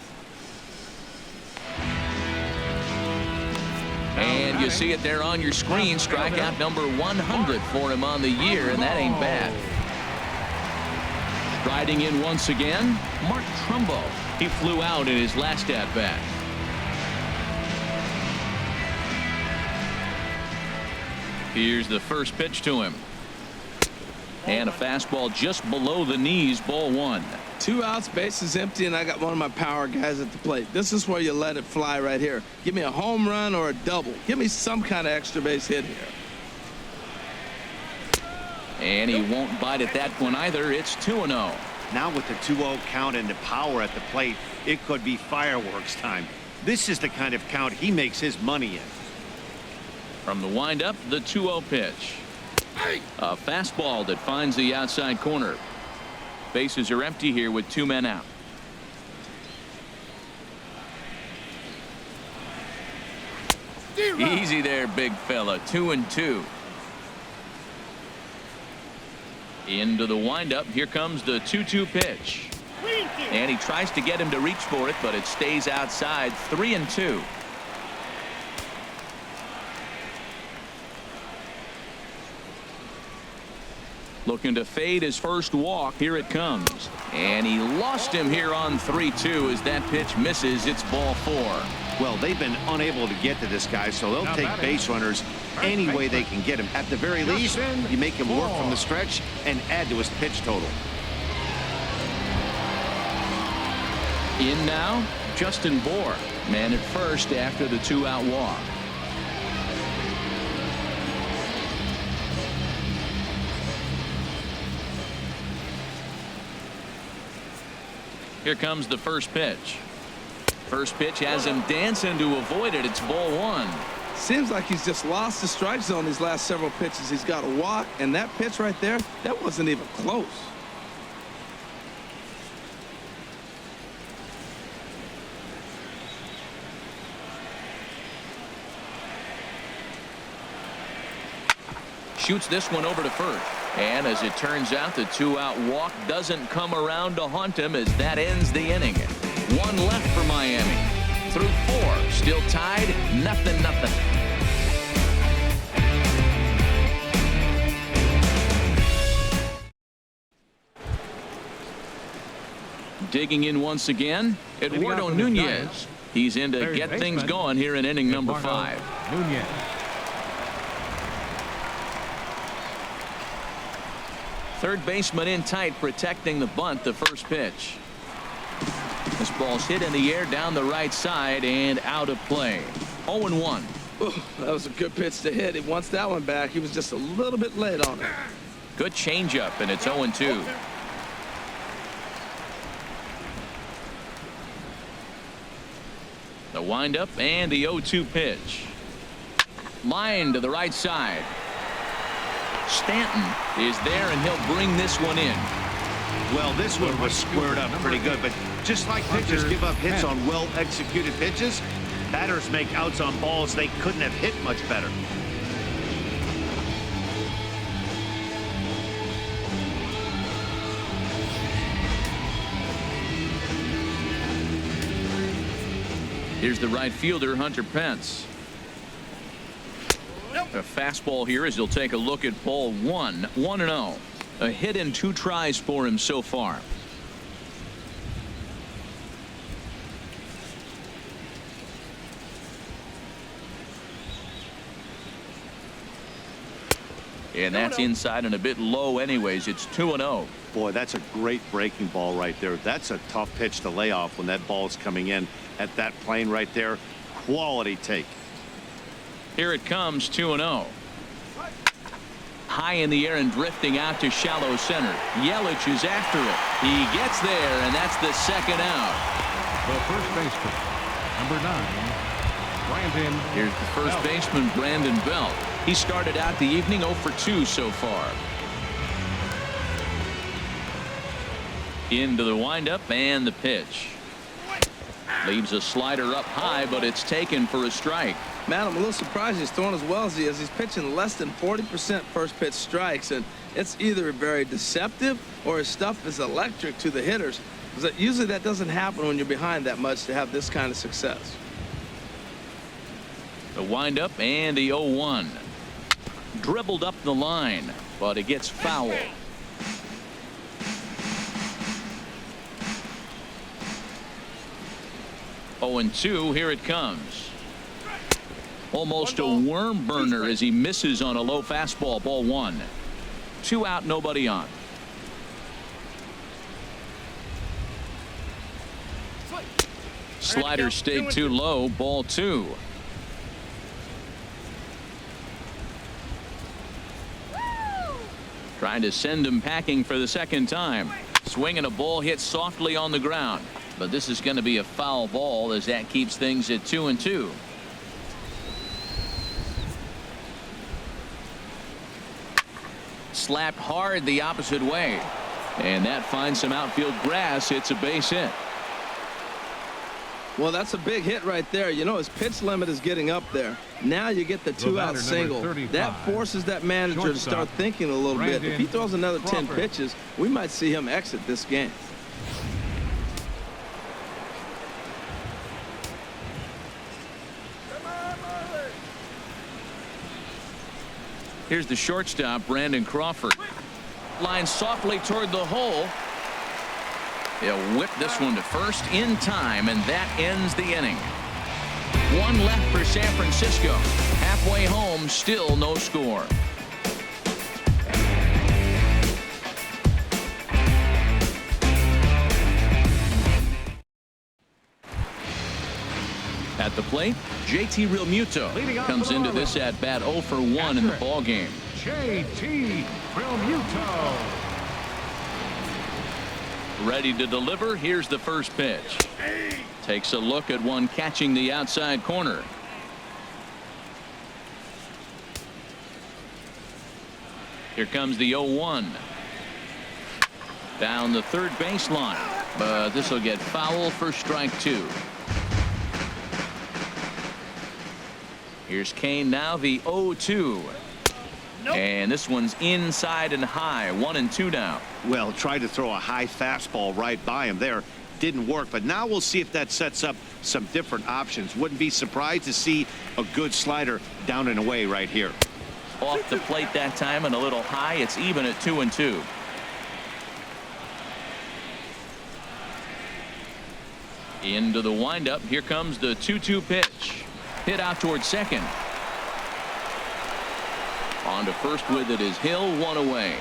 And you see it there on your screen. Strikeout number 100 for him on the year, and that ain't bad. Striding in once again, Mark Trumbo. He flew out in his last at bat. Here's the first pitch to him. And a fastball just below the knees, ball 1. 2 outs, bases empty, and I got one of my power guys at the plate. This is where you let it fly right here. Give me a home run or a double. Give me some kind of extra base hit here. And he won't bite at that one either. It's 2-0. Now with the 2-0 count and the power at the plate, it could be fireworks time. This is the kind of count he makes his money in. From the windup, the 2-0 pitch. A fastball that finds the outside corner. Bases are empty here with 2 men out. Easy there, big fella. 2-2. Into the windup. Here comes the 2-2 pitch. And he tries to get him to reach for it, but it stays outside. 3-2. Looking to fade his first walk. Here it comes. And he lost him here on 3-2 as that pitch misses. It's ball 4. Well, they've been unable to get to this guy, so they'll take base runners any way they can get him. At the very least, you make him work from the stretch and add to his pitch total. In now, Justin Bohr, man at first after the 2-out walk. Here comes the first pitch. First pitch has him dancing to avoid it. It's ball 1. Seems like he's just lost the strike zone these last several pitches. He's got a walk, and that pitch right there, that wasn't even close. Shoots this one over to first. And as it turns out, the 2-out walk doesn't come around to haunt him as that ends the inning. 1 left for Miami. Through 4. Still tied. 0-0. Digging in once again, Eduardo Nunez. He's in to get things going here in inning number 5. Nunez. Third baseman in tight, protecting the bunt. The first pitch. This ball's hit in the air down the right side and out of play. 0-1. Oh, that was a good pitch to hit. He wants that one back. He was just a little bit late on it. Good changeup, and it's 0-2. The windup and the 0-2 pitch. Line to the right side. Stanton is there, and he'll bring this one in. Well, this one was squared up pretty good, but just like pitchers give up hits on well-executed pitches, batters make outs on balls they couldn't have hit much better. Here's the right fielder, Hunter Pence. A fastball here as he'll take a look at ball 1. 1-0. A hit in 2 tries for him so far. And that's inside and a bit low anyways. It's 2-0. Boy, that's a great breaking ball right there. That's a tough pitch to lay off when that ball is coming in at that plane right there. Quality take. Here it comes. 2-0. High in the air and drifting out to shallow center. Yelich is after it. He gets there, and that's the second out. The first baseman, number 9, Brandon. Here's the first baseman, Brandon Belt. He started out the evening 0 for 2 so far. Into the windup and the pitch. Leaves a slider up high, but it's taken for a strike. Man, I'm a little surprised he's throwing as well as he is. He's pitching less than 40% first pitch strikes, and it's either very deceptive or his stuff is electric to the hitters. Because usually that doesn't happen when you're behind that much to have this kind of success. The windup and the 0-1. Dribbled up the line, but it gets foul. Oh, and 2. Here it comes. Almost a worm burner as he misses on a low fastball. Ball 1. 2 out, nobody on. Slider stayed too low. Ball 2. Trying to send him packing for the second time. Swinging a ball hit softly on the ground. But this is going to be a foul ball as that keeps things at 2-2. Slapped hard the opposite way. And that finds some outfield grass. It's a base hit. Well, that's a big hit right there. You know, his pitch limit is getting up there. Now you get the two-out single. That forces that manager to start thinking a little bit. If he throws another 10 pitches, we might see him exit this game. Here's the shortstop, Brandon Crawford. Line softly toward the hole. He'll whip this one to first in time, and that ends the inning. One left for San Francisco. Halfway home, still no score. At the plate, JT Realmuto comes into this at bat 0 for 1 in the ball game. JT Realmuto. Ready to deliver. Here's the first pitch. Takes a look at one catching the outside corner. Here comes the 0-1. Down the third baseline, but this will get foul for strike 2. Here's Kane now, the 0-2. And this one's inside and high. 1-2 now. Well, tried to throw a high fastball right by him there. Didn't work, but now we'll see if that sets up some different options. Wouldn't be surprised to see a good slider down and away right here. Off the plate that time and a little high. It's even at 2-2. Into the windup. Here comes the 2-2 pitch. Hit out towards second. On to first with it is Hill, 1 away.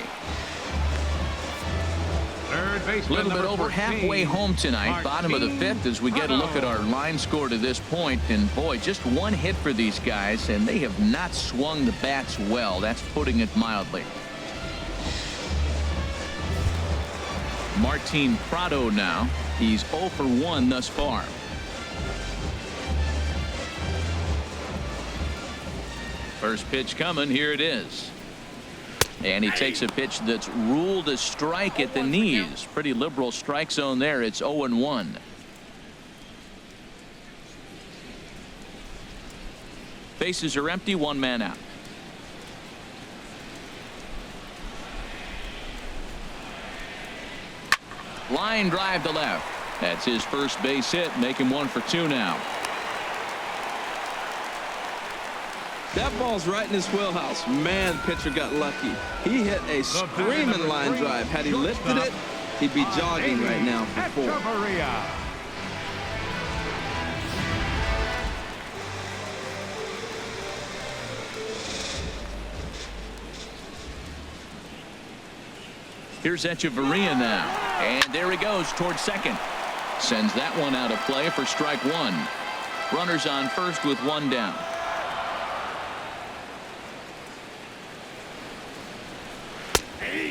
Third baseman, A little bit over 14, halfway home tonight, bottom of the 5th, as we get a look at our line score to this point. And boy, just one hit for these guys, and they have not swung the bats well. That's putting it mildly. Martin Prado now. He's 0 for 1 thus far. First pitch coming. Here it is. And he takes a pitch that's ruled a strike at the knees. Pretty liberal strike zone there. It's 0-1. Bases are empty. One man out. Line drive to left. That's his first base hit. Make him 1 for 2 now. That ball's right in his wheelhouse. Man, pitcher got lucky. He hit a screaming line drive. Had he lifted it, he'd be jogging right now for 4. Here's Echeverria now. And there he goes towards second. Sends that one out of play for strike 1. Runners on first with 1 down.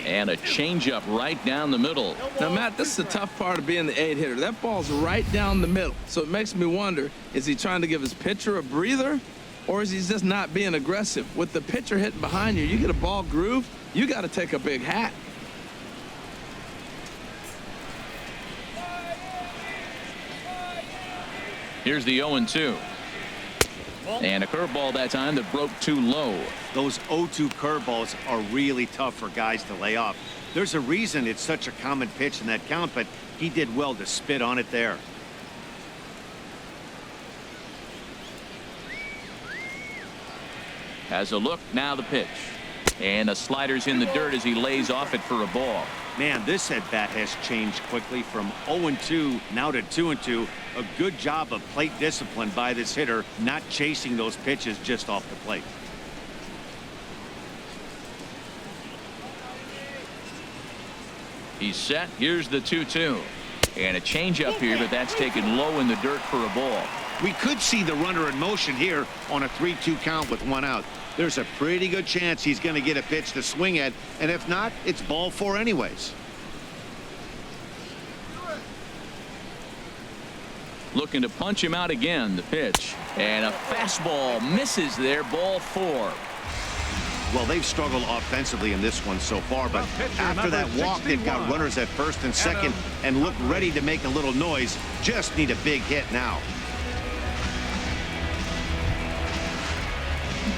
And a changeup right down the middle. Now, Matt, this is the tough part of being the 8-hitter. That ball's right down the middle. So it makes me wonder, is he trying to give his pitcher a breather, or is he just not being aggressive? With the pitcher hitting behind you, you get a ball groove, you got to take a big hack. Here's the 0-2. And a curveball that time that broke too low. Those 0-2 curveballs are really tough for guys to lay off. There's a reason it's such a common pitch in that count, but he did well to spit on it there. Has a look, now the pitch. And a slider's in the dirt as he lays off it for a ball. Man, this at-bat has changed quickly from 0-2 now to 2-2. A good job of plate discipline by this hitter, not chasing those pitches just off the plate. He's set. Here's the 2-2. And a changeup here, but that's taken low in the dirt for a ball. We could see the runner in motion here on a 3-2 count with 1 out. There's a pretty good chance he's going to get a pitch to swing at, and if not, it's ball 4 anyways. Looking to punch him out again. The pitch. And a fastball misses there. Ball 4. Well, they've struggled offensively in this one so far, but after that walk, they've got runners at first and second and look ready to make a little noise. Just need a big hit now.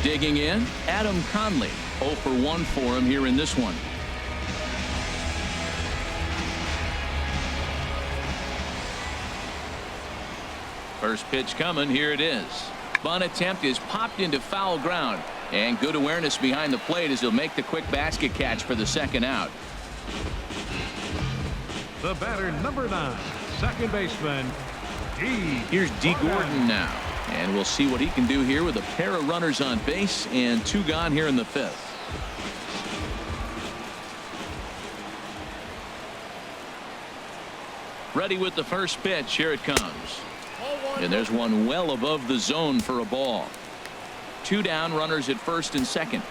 Digging in, Adam Conley. 0 for 1 for him here in this one. First pitch coming. Here it is. Bunt attempt is popped into foul ground. And good awareness behind the plate as he'll make the quick basket catch for the second out. The batter, number 9, second baseman, D. Here's D. Gordon now. And we'll see what he can do here with a pair of runners on base and 2 gone here in the 5th. Ready with the first pitch. Here it comes. And there's one well above the zone for a ball. 2 down, runners at first and second.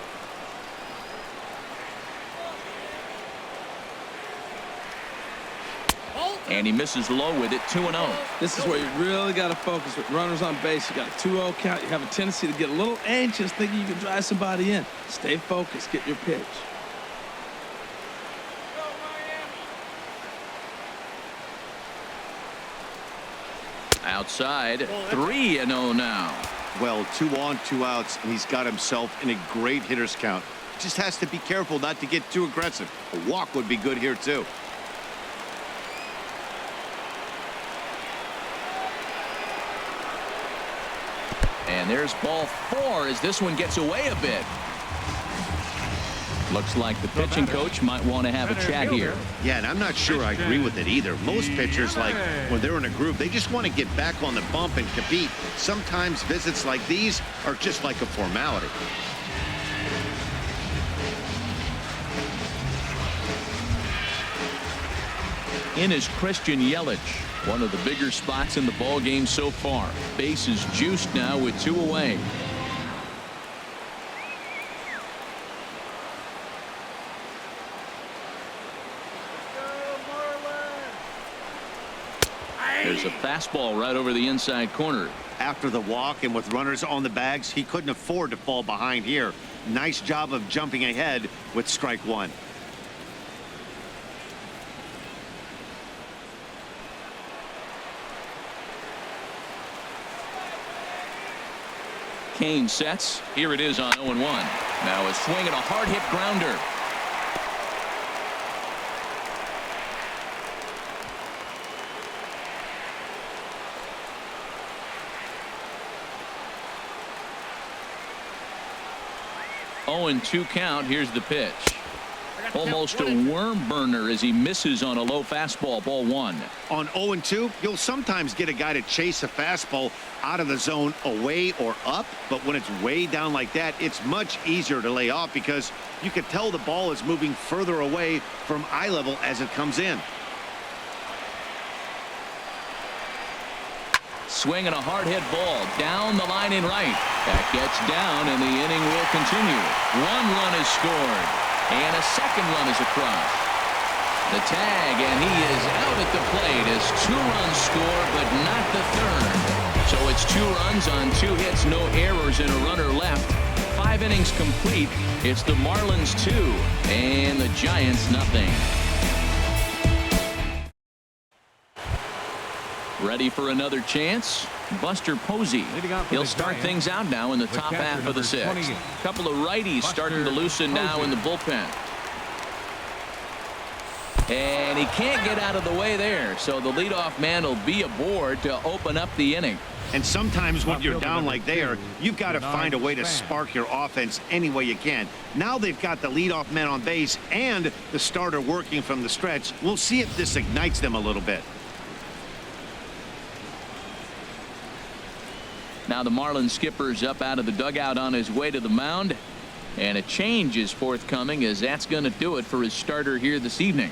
And he misses low with it. 2-0. This is where you really got to focus with runners on base. You got a 2-0 count. You have a tendency to get a little anxious thinking you can drive somebody in. Stay focused. Get your pitch. Outside. 3-0 now. Well, 2 on, 2 outs, and he's got himself in a great hitter's count. Just has to be careful not to get too aggressive. A walk would be good here, too. And there's ball 4 as this one gets away a bit. Looks like the pitching coach might want to have a chat here. Yeah, and I'm not sure I agree with it either. Most pitchers, like when they're in a groove, they just want to get back on the bump and compete. Sometimes visits like these are just like a formality. In is Christian Yelich, one of the bigger spots in the ball game so far. Base is juiced now with 2 away. There's a fastball right over the inside corner. After the walk and with runners on the bags, he couldn't afford to fall behind here. Nice job of jumping ahead with strike 1. Kane sets. Here it is on 0-1. Now a swing and a hard hit grounder. Oh, and 2 count. Here's the pitch. Almost a worm burner as he misses on a low fastball. Ball 1. On 0-2, you'll sometimes get a guy to chase a fastball out of the zone away or up, but when it's way down like that, it's much easier to lay off because you can tell the ball is moving further away from eye level as it comes in. Swing and a hard hit ball down the line in right. That gets down and the inning will continue. 1 run is scored and a second run is across. The tag, and he is out at the plate as 2 runs score, but not the third. So it's 2 runs on 2 hits, no errors, and a runner left. 5 innings complete. It's the Marlins 2 and the Giants nothing. Ready for another chance? Buster Posey. He'll start things out now in the top half of the 6th. Couple of righties starting to loosen now in the bullpen. And he can't get out of the way there, so the leadoff man will be aboard to open up the inning. And sometimes when you're down like they are, you've got to find a way to spark your offense any way you can. Now they've got the leadoff man on base and the starter working from the stretch. We'll see if this ignites them a little bit. Now the Marlins skipper's up out of the dugout on his way to the mound. And a change is forthcoming as that's going to do it for his starter here this evening.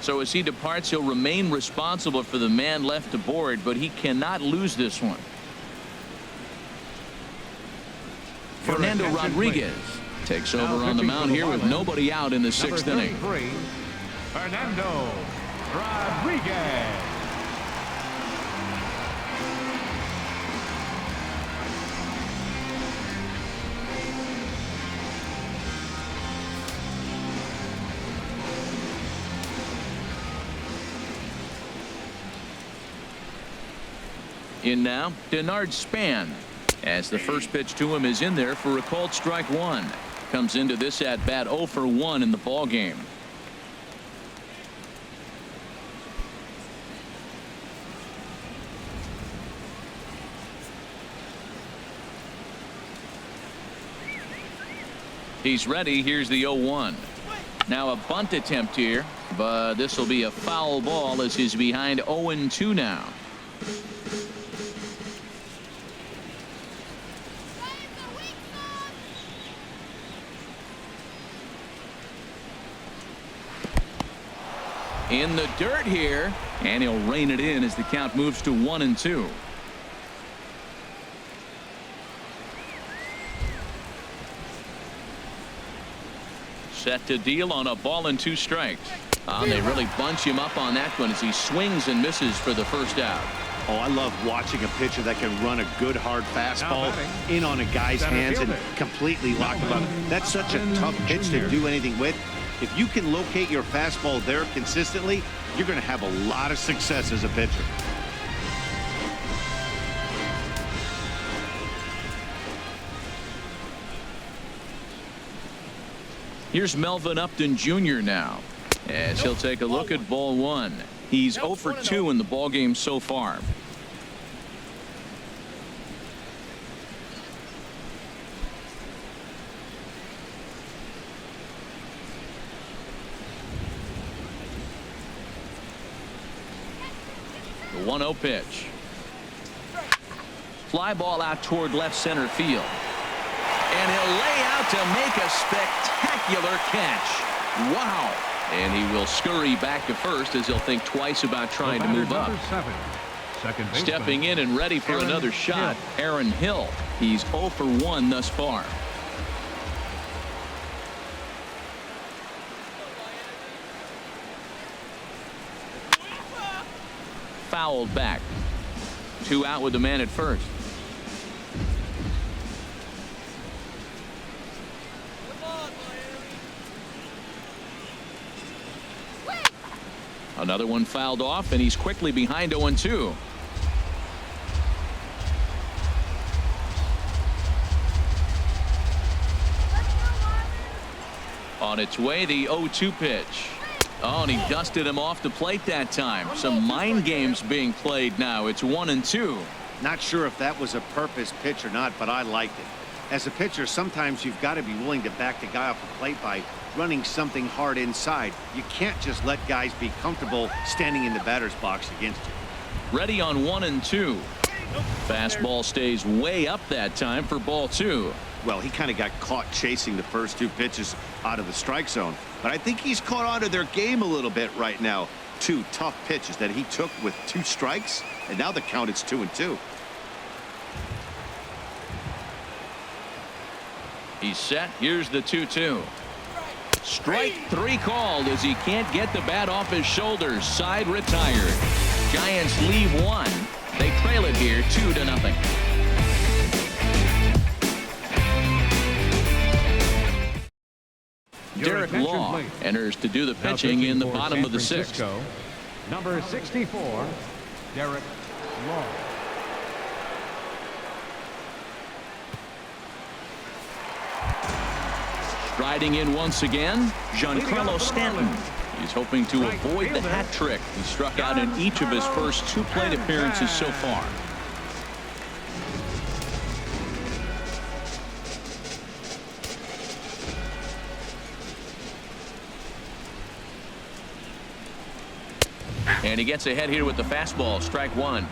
So as he departs, he'll remain responsible for the man left aboard, but he cannot lose this one. Fernando Rodriguez takes over on the mound here with nobody out in the 6th inning. Fernando Rodriguez. In now, Denard Span. As the first pitch to him is in there for a called strike one. Comes into this at bat 0 for 1 in the ball game. He's ready. Here's the 0-1. Now a bunt attempt here, but this will be a foul ball as he's behind 0-2 now. In the dirt here, and he'll rein it in as the count moves to 1-2. Set to deal on a ball and 2 strikes. They really bunch him up on that one as he swings and misses for the first out. Oh, I love watching a pitcher that can run a good hard fastball in on a guy's hands and completely lock him up. That's such a tough pitch to do anything with. If you can locate your fastball there consistently, you're going to have a lot of success as a pitcher. Here's Melvin Upton Jr. now, as he'll take a look at ball 1. He's 0 for 2 in the ball game so far. The 1-0 pitch. Fly ball out toward left center field. And he'll lay out to make a spectacular catch. Wow. And he will scurry back to first as he'll think twice about trying to move up. Stepping in and ready for another shot, Aaron Hill. He's 0 for 1 thus far. Fouled back. 2 out with the man at first. Another one fouled off, and he's quickly behind 0-2. On its way, the 0-2 pitch. Oh, and he dusted him off the plate that time. Some mind games being played now. It's 1-2. Not sure if that was a purpose pitch or not, but I liked it. As a pitcher, sometimes you've got to be willing to back the guy off the plate by running something hard inside. You can't just let guys be comfortable standing in the batter's box against you. Ready on 1-2. Fastball stays way up that time for ball 2. Well, he kind of got caught chasing the first 2 pitches out of the strike zone, but I think he's caught on to their game a little bit right now. 2 tough pitches that he took with 2 strikes, and now the count is 2-2. He's set. Here's the 2-2. Strike 3 called as he can't get the bat off his shoulders. Side retired. Giants leave 1. They trail it here 2-0. Derek Law enters to do the pitching in the bottom of the 6th. Number 64, Derek Law. Striding in once again, Giancarlo Stanton. He's hoping to avoid the hat trick. He struck out in each of his first 2 plate appearances so far. And he gets ahead here with the fastball. Strike 1.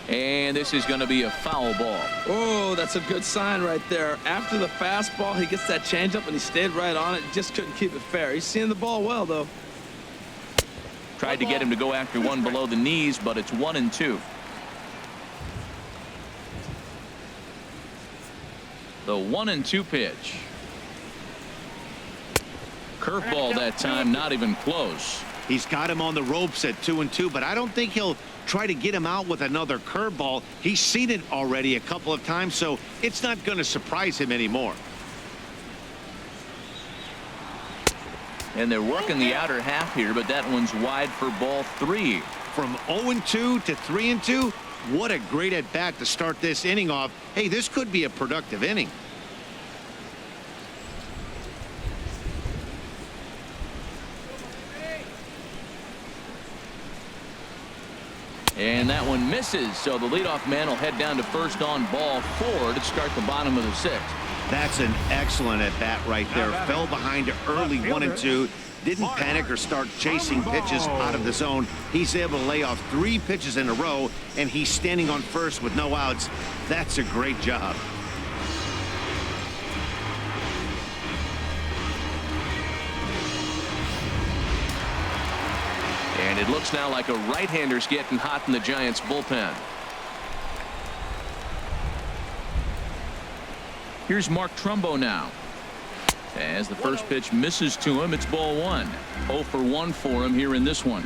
And this is going to be a foul ball. Oh, that's a good sign right there. After the fastball, he gets that changeup, and he stayed right on it. Just couldn't keep it fair. He's seeing the ball well, though. Tried to get him to go after one below the knees, but it's 1-2. The 1-2 pitch. Curveball that time, not even close. He's got him on the ropes at 2-2, but I don't think he'll try to get him out with another curveball. He's seen it already a couple of times, so it's not going to surprise him anymore. And they're working the outer half here, but that one's wide for ball 3. From 0-2 to 3-2, what a great at-bat to start this inning off. Hey, this could be a productive inning. And that one misses, so the leadoff man will head down to first on ball 4 to start the bottom of the 6th. That's an excellent at-bat right there. Fell behind early 1-2. Didn't panic or start chasing pitches out of the zone. He's able to lay off 3 pitches in a row, and he's standing on first with no outs. That's a great job. And it looks now like a right-hander's getting hot in the Giants bullpen. Here's Mark Trumbo now. As the first pitch misses to him, it's ball 1. 0 for 1 for him here in this one.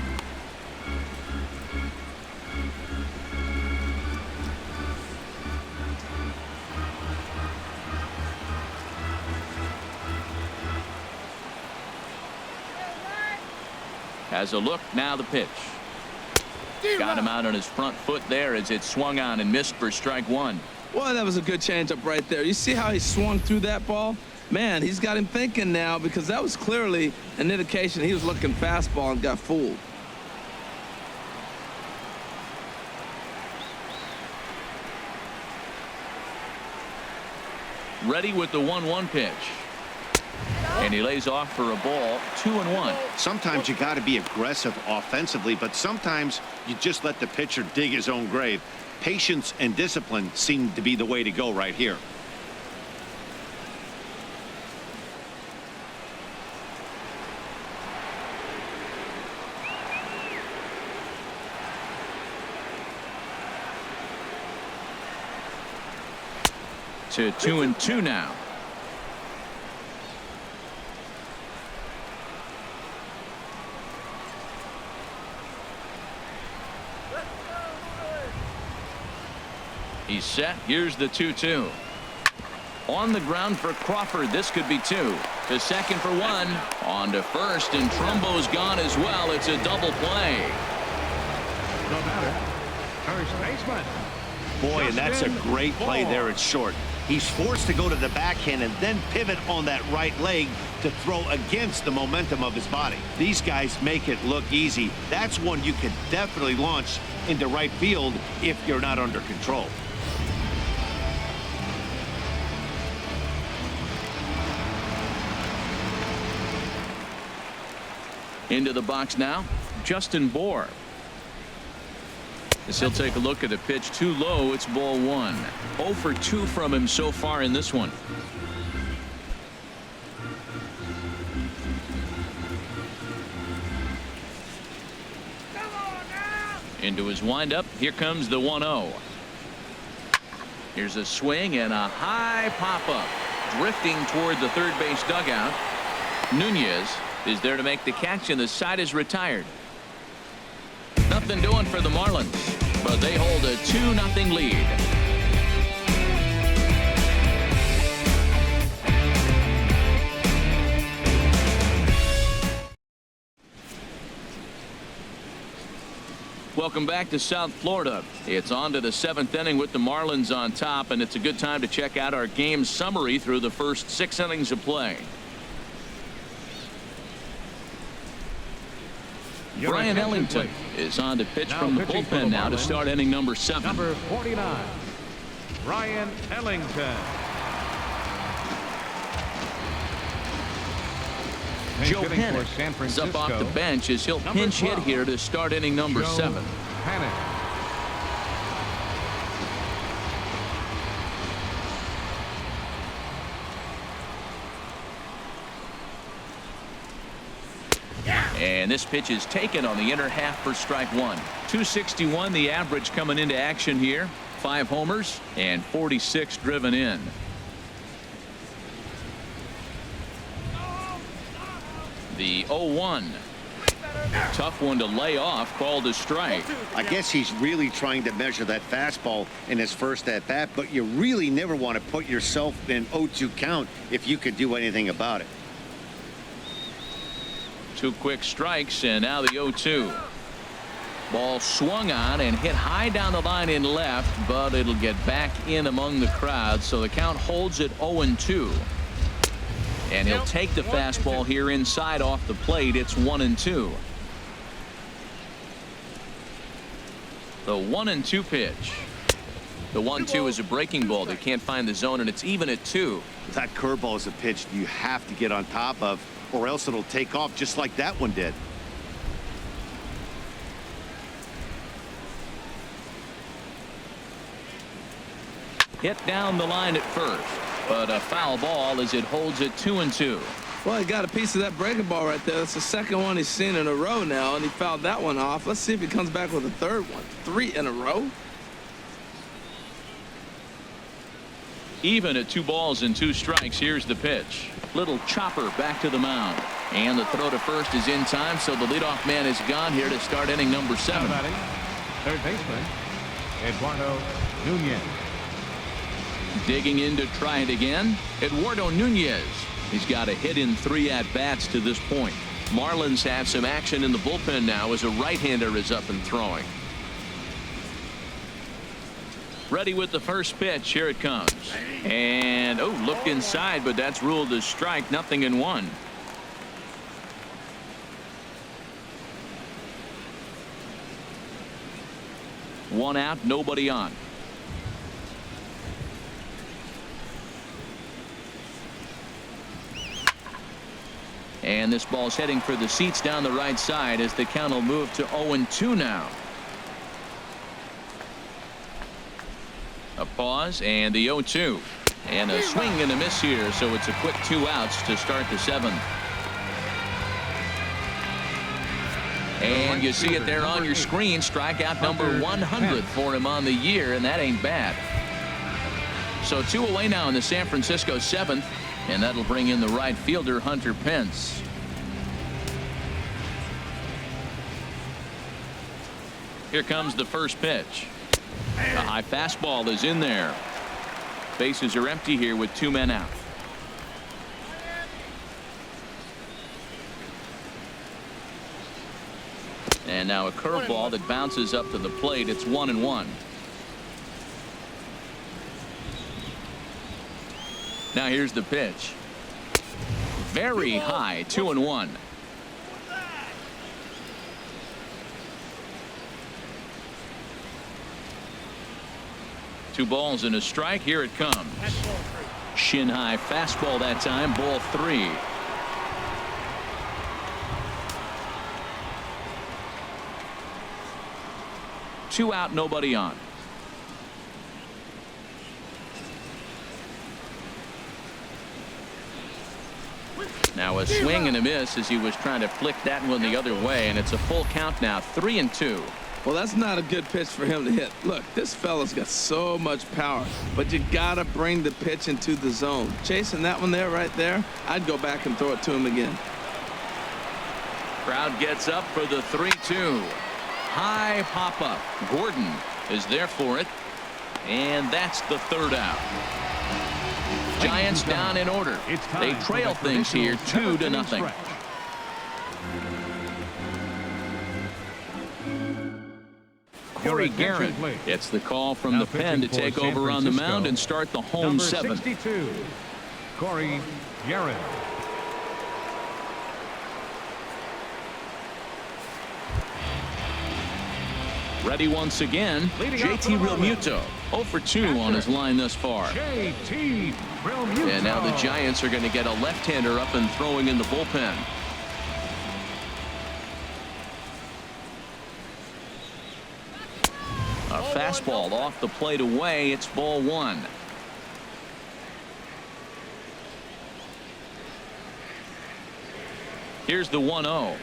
Has a look, now the pitch. Got him out on his front foot there as it swung on and missed for strike 1. Boy, that was a good changeup right there. You see how he swung through that ball? Man, he's got him thinking now, because that was clearly an indication he was looking fastball and got fooled. Ready with the 1-1 pitch. And he lays off for a ball, 2-1. Sometimes you got to be aggressive offensively, but sometimes you just let the pitcher dig his own grave. Patience and discipline seem to be the way to go right here. To 2-2 now. He's set. Here's the 2-2. On the ground for Crawford. This could be 2. To second for 1. On to first, and Trumbo's gone as well. It's a double play. The batter, first baseman. Boy, and that's a great play there at short. He's forced to go to the backhand and then pivot on that right leg to throw against the momentum of his body. These guys make it look easy. That's one you could definitely launch into right field if you're not under control. Into the box now, Justin Bohr. As he'll take a look at the pitch, too low. It's ball 1. 0 for 2 from him so far in this one. Into his windup. Here comes the 1-0. Here's a swing and a high pop up, drifting toward the third base dugout. Nunez is there to make the catch, and the side is retired. Nothing doing for the Marlins, but they hold a 2-0 lead. Welcome back to South Florida. It's on to the 7th inning with the Marlins on top, and it's a good time to check out our game summary through the first 6 innings of play. Brian Ellington is on to pitch from the bullpen now to start inning number 7. Number 49, Brian Ellington. Joe Panic is up off the bench as he'll pinch hit here to start inning number 7. Panic. And this pitch is taken on the inner half for strike 1. 261 the average coming into action here. 5 homers and 46 driven in. The 0-1. Tough one to lay off, called a strike. I guess he's really trying to measure that fastball in his first at bat, but you really never want to put yourself in 0-2 count if you could do anything about it. 2 quick strikes, and now the 0-2. Ball swung on and hit high down the line in left, but it'll get back in among the crowd, so the count holds at 0-2. And he'll take the fastball here inside off the plate. It's 1-2. The 1-2 pitch. The 1-2 is a breaking ball. They can't find the zone, and it's even at 2. That curveball is a pitch you have to get on top of, or else it'll take off just like that one did. Hit down the line at first, but a foul ball as it holds at 2-2. Well, he got a piece of that breaking ball right there. That's the second one he's seen in a row now, and he fouled that one off. Let's see if he comes back with a third one. 3 in a row. Even at 2 balls and 2 strikes. Here's the pitch. Little chopper back to the mound. And the throw to first is in time, so the leadoff man is gone here to start inning number 7. Now batting, third baseman, Eduardo Nunez. Digging in to try it again, Eduardo Nunez. He's got a hit in 3 at-bats to this point. Marlins have some action in the bullpen now as a right-hander is up and throwing. Ready with the first pitch. Here it comes. And, oh, looked inside, but that's ruled as strike. 0-1. One out, nobody on. And this ball's heading for the seats down the right side as the count will move to 0-2 now. A pause and the 0-2. And a swing and a miss here, so it's a quick 2 outs to start the 7th. And you see it there on your screen. Strikeout number 100 for him on the year, and that ain't bad. So 2 away now in the San Francisco 7th, and that'll bring in the right fielder Hunter Pence. Here comes the first pitch. A high fastball is in there. Bases are empty here with 2 men out. And now a curveball that bounces up to the plate. It's 1-1. Now here's the pitch. Very high. 2-1. Two balls and a strike. Here it comes. Shin high fastball that time. Ball 3. Two out, nobody on. Now a swing and a miss as he was trying to flick that one the other way, and it's a full count now. 3-2. Well, that's not a good pitch for him to hit. Look, this fella's got so much power, but you gotta bring the pitch into the zone. Chasing that one there, right there, I'd go back and throw it to him again. Crowd gets up for the 3-2. High pop up. Gordon is there for it, and that's the 3rd out. Giants down in order. They trail things here 2-0. Corey Guerin gets the call from the pen to take over on the mound and start the home 7th. Number 62, Corey Guerin. Ready once again, JT Realmuto. 0 for 2 on his line thus far. JT Realmuto. And now the Giants are going to get a left-hander up and throwing in the bullpen. A fastball off the plate away. It's ball 1. Here's the 1-0.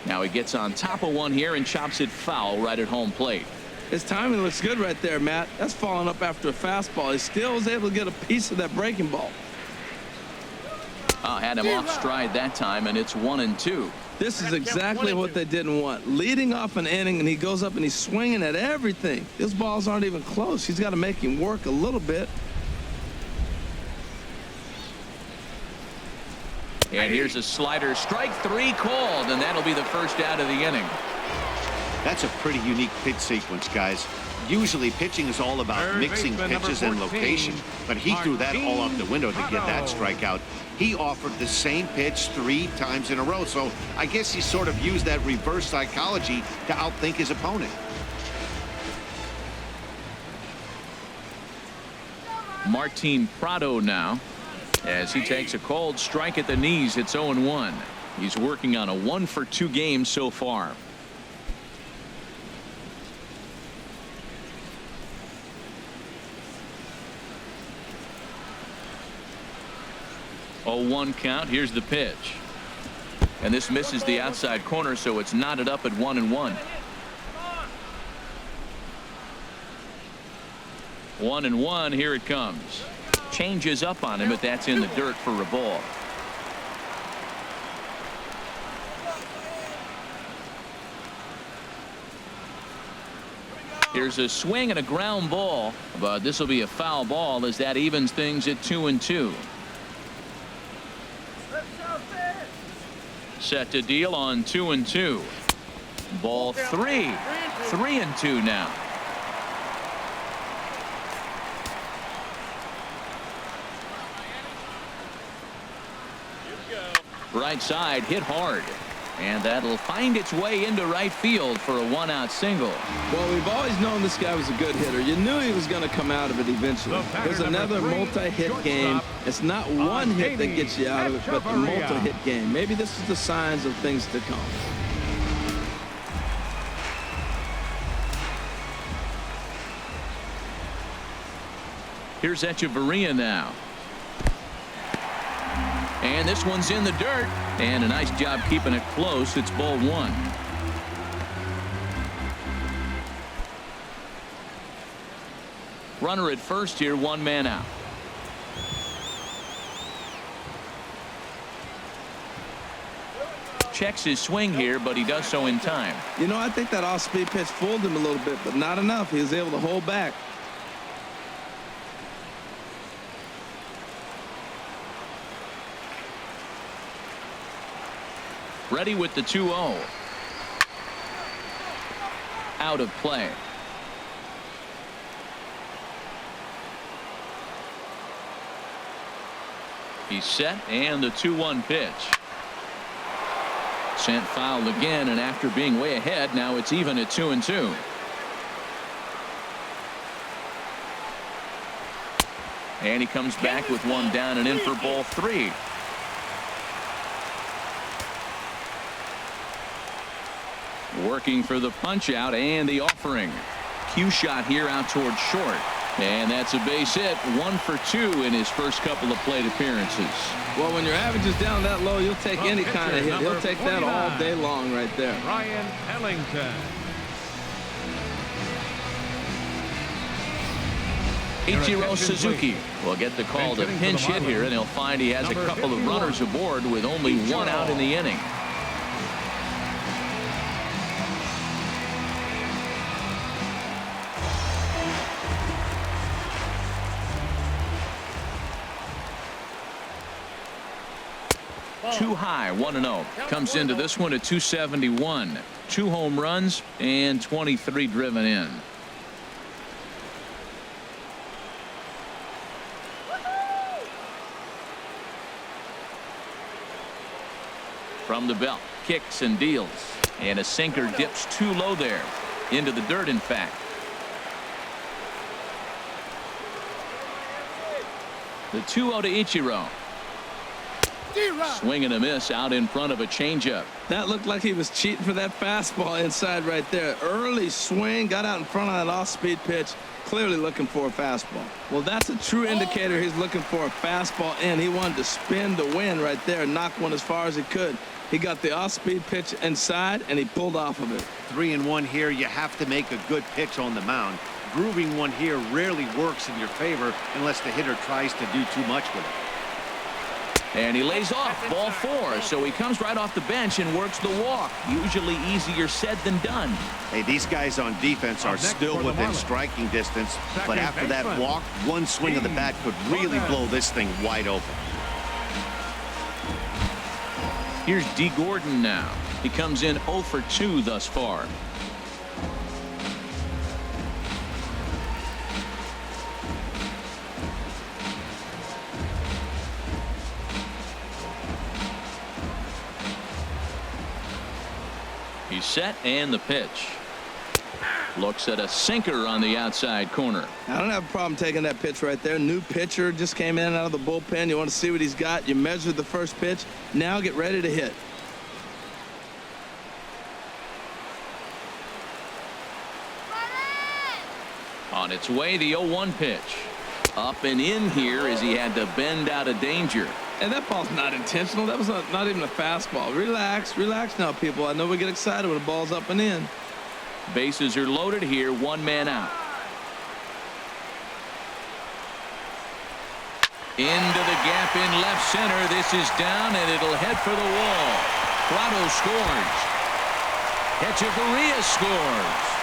Now he gets on top of one here and chops it foul right at home plate. His timing looks good right there, Matt. That's following up after a fastball. He still was able to get a piece of that breaking ball. Had him off stride that time, and it's 1-2. This is exactly what they didn't want. Leading off an inning, and he goes up and he's swinging at everything. His balls aren't even close. He's got to make him work a little bit. And here's a slider. Strike 3 called, and that'll be the first out of the inning. That's a pretty unique pitch sequence, guys. Usually pitching is all about mixing pitches and location, but he threw that all out the window to get that strikeout. He offered the same pitch 3 times in a row, so I guess he sort of used that reverse psychology to outthink his opponent. Martin Prado now, as he takes a cold strike at the knees. It's 0-1. He's working on a 1-for-2 game so far. Oh, 1 count. Here's the pitch, and this misses the outside corner, so it's knotted up at 1-1. 1-1. Here it comes. Changes up on him, but that's in the dirt for a ball. Here's a swing and a ground ball, but this will be a foul ball as that evens things at 2-2. Set to deal on 2-2. Ball 3. 3-2 now. Right side hit hard, and that'll find its way into right field for a 1-out single. Well, we've always known this guy was a good hitter. You knew he was going to come out of it eventually. There's another multi-hit game. It's not one hit that gets you out of it, but the multi-hit game. Maybe this is the signs of things to come. Here's Echeverria now. And this one's in the dirt, and a nice job keeping it close. It's ball 1. Runner at first here, 1 man out. Checks his swing here, but he does so in time. You know, I think that off-speed pitch fooled him a little bit, but not enough. He was able to hold back. Ready with the 2-0. Out of play. He's set, and the 2-1 pitch. Sent foul again, and after being way ahead, now it's even at 2-2. And he comes back with 1 down and in for ball 3. Working for the punch out and the offering. Cue shot here out towards short. And that's a base hit. 1 for 2 in his first couple of plate appearances. Well, when your average is down that low, you'll take any kind of hit. He'll take that all day long right there. Ryan Ellington. Ichiro Suzuki will get the call to pinch hit here, and he'll find he has a couple of runners aboard with only 1 out in the inning. Too high, 1-0. Comes into this one at 271. 2 home runs and 23 driven in. From the belt, kicks and deals. And a sinker dips too low there. Into the dirt, in fact. The 2-0 to Ichiro. Swing and a miss out in front of a changeup. That looked like he was cheating for that fastball inside right there. Early swing, got out in front of that off-speed pitch, clearly looking for a fastball. Well, that's a true indicator he's looking for a fastball in. He wanted to spin to win right there, knock one as far as he could. He got the off-speed pitch inside, and he pulled off of it. 3-1 here. You have to make a good pitch on the mound. Grooving one here rarely works in your favor unless the hitter tries to do too much with it. And he lays off ball 4, so he comes right off the bench and works the walk. Usually easier said than done. Hey, these guys on defense are still within striking distance, but after that walk, one swing of the bat could really blow this thing wide open. Here's D. Gordon now. He comes in 0 for 2 thus far. He's set, and the pitch. Looks at a sinker on the outside corner. I don't have a problem taking that pitch right there. New pitcher just came in out of the bullpen. You want to see what he's got. You measure the first pitch. Now get ready to hit. On its way, the 0-1 pitch. Up and in here as he had to bend out of danger. And that ball's not intentional. That was not even a fastball. Relax, relax now, people. I know we get excited when the ball's up and in. Bases are loaded here, 1 man out. Into the gap in left center. This is down, and it'll head for the wall. Prado scores. Echeverria scores.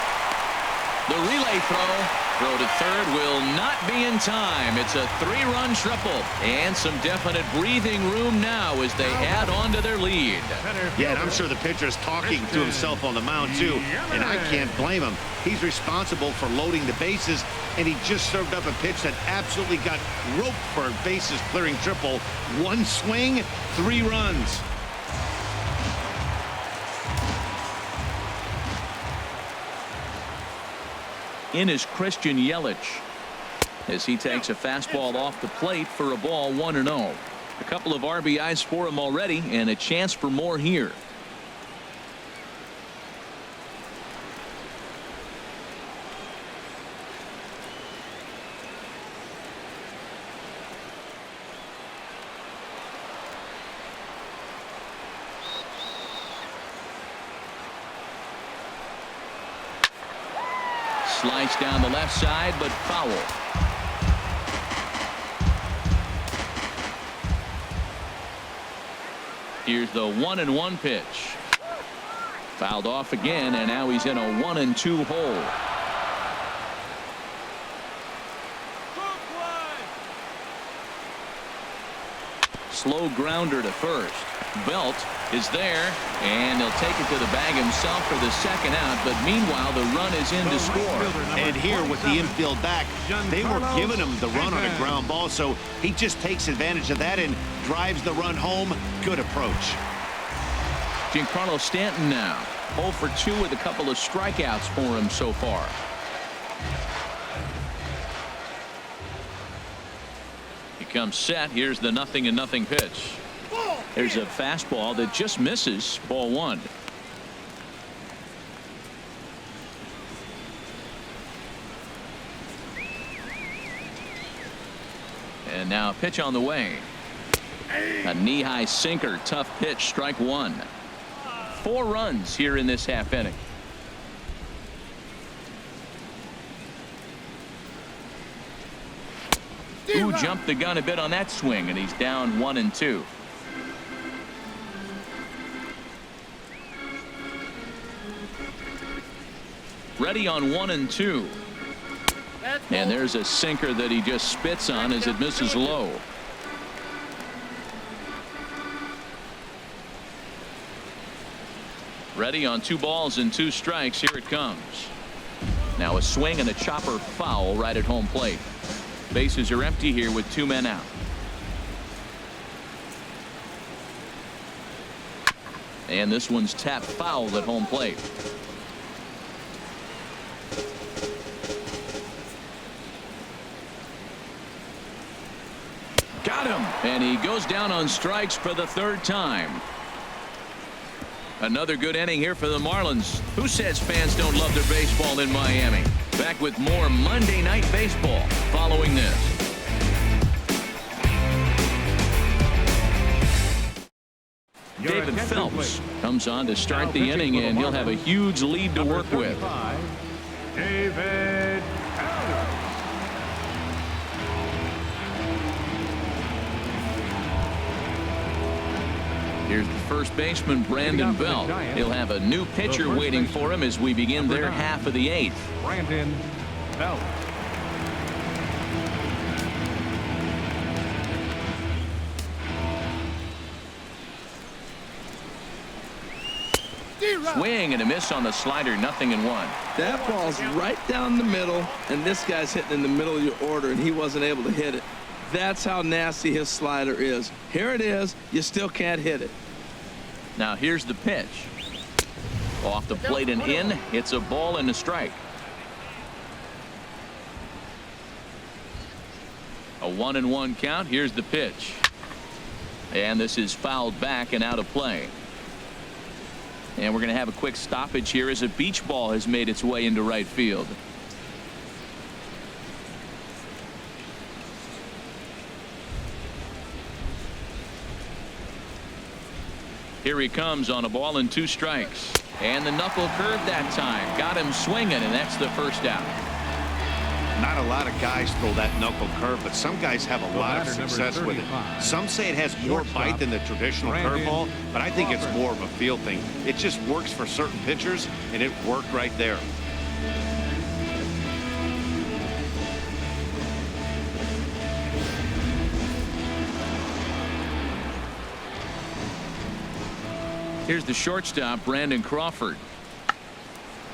The relay throw to third will not be in time. It's a 3-run triple, and some definite breathing room now as they add on to their lead. Yeah, and I'm sure the pitcher's talking to himself on the mound too, and I can't blame him. He's responsible for loading the bases, and he just served up a pitch that absolutely got roped for a bases clearing triple. 1 swing, 3 runs. In is Christian Yelich as he takes a fastball off the plate for a ball 1-0. A couple of RBIs for him already, and a chance for more here. Slice down the left side, but foul. Here's the 1-1 pitch. Fouled off again, and now he's in a 1-2 hole. Slow grounder to first. Belt is there, and he'll take it to the bag himself for the second out, but meanwhile the run is in to score. And here with the infield back, they were giving him the run on a ground ball, so he just takes advantage of that and drives the run home. Good approach. Giancarlo Stanton now 0 for 2 with a couple of strikeouts for him so far. He comes set. Here's the 0-0 pitch. There's a fastball that just misses. Ball 1. And now a pitch on the way. A knee-high sinker. Tough pitch. Strike 1. 4 runs here in this half inning. Who jumped the gun a bit on that swing, and he's down 1-2. Ready on 1-2. And there's a sinker that he just spits on as it misses low. Ready on 2 balls and 2 strikes. Here it comes. Now a swing and a chopper foul right at home plate. Bases are empty here with 2 men out. And this one's tapped foul at home plate. Got him. And he goes down on strikes for the 3rd time. Another good inning here for the Marlins. Who says fans don't love their baseball in Miami? Back with more Monday Night Baseball following this. David Phelps comes on to start the inning, and he'll have a huge lead to work with. David Here's the first baseman, Brandon Belt. He'll have a new pitcher waiting for him as we begin their half of the 8th. Brandon Belt. Swing and a miss on the slider, 0-1. That ball's right down the middle, and this guy's hitting in the middle of your order, and he wasn't able to hit it. That's how nasty his slider is. Here it is. You still can't hit it. Now here's the pitch. Off the plate and in. It's a ball and a strike. A 1-1 count. Here's the pitch. And this is fouled back and out of play. And we're going to have a quick stoppage here as a beach ball has made its way into right field. Here he comes on a ball and 2 strikes. And the knuckle curve that time. Got him swinging, and that's the first out. Not a lot of guys throw that knuckle curve, but some guys have a lot of success with it. Some say it has more bite than the traditional curveball, but I think it's more of a feel thing. It just works for certain pitchers, and it worked right there. Here's the shortstop, Brandon Crawford.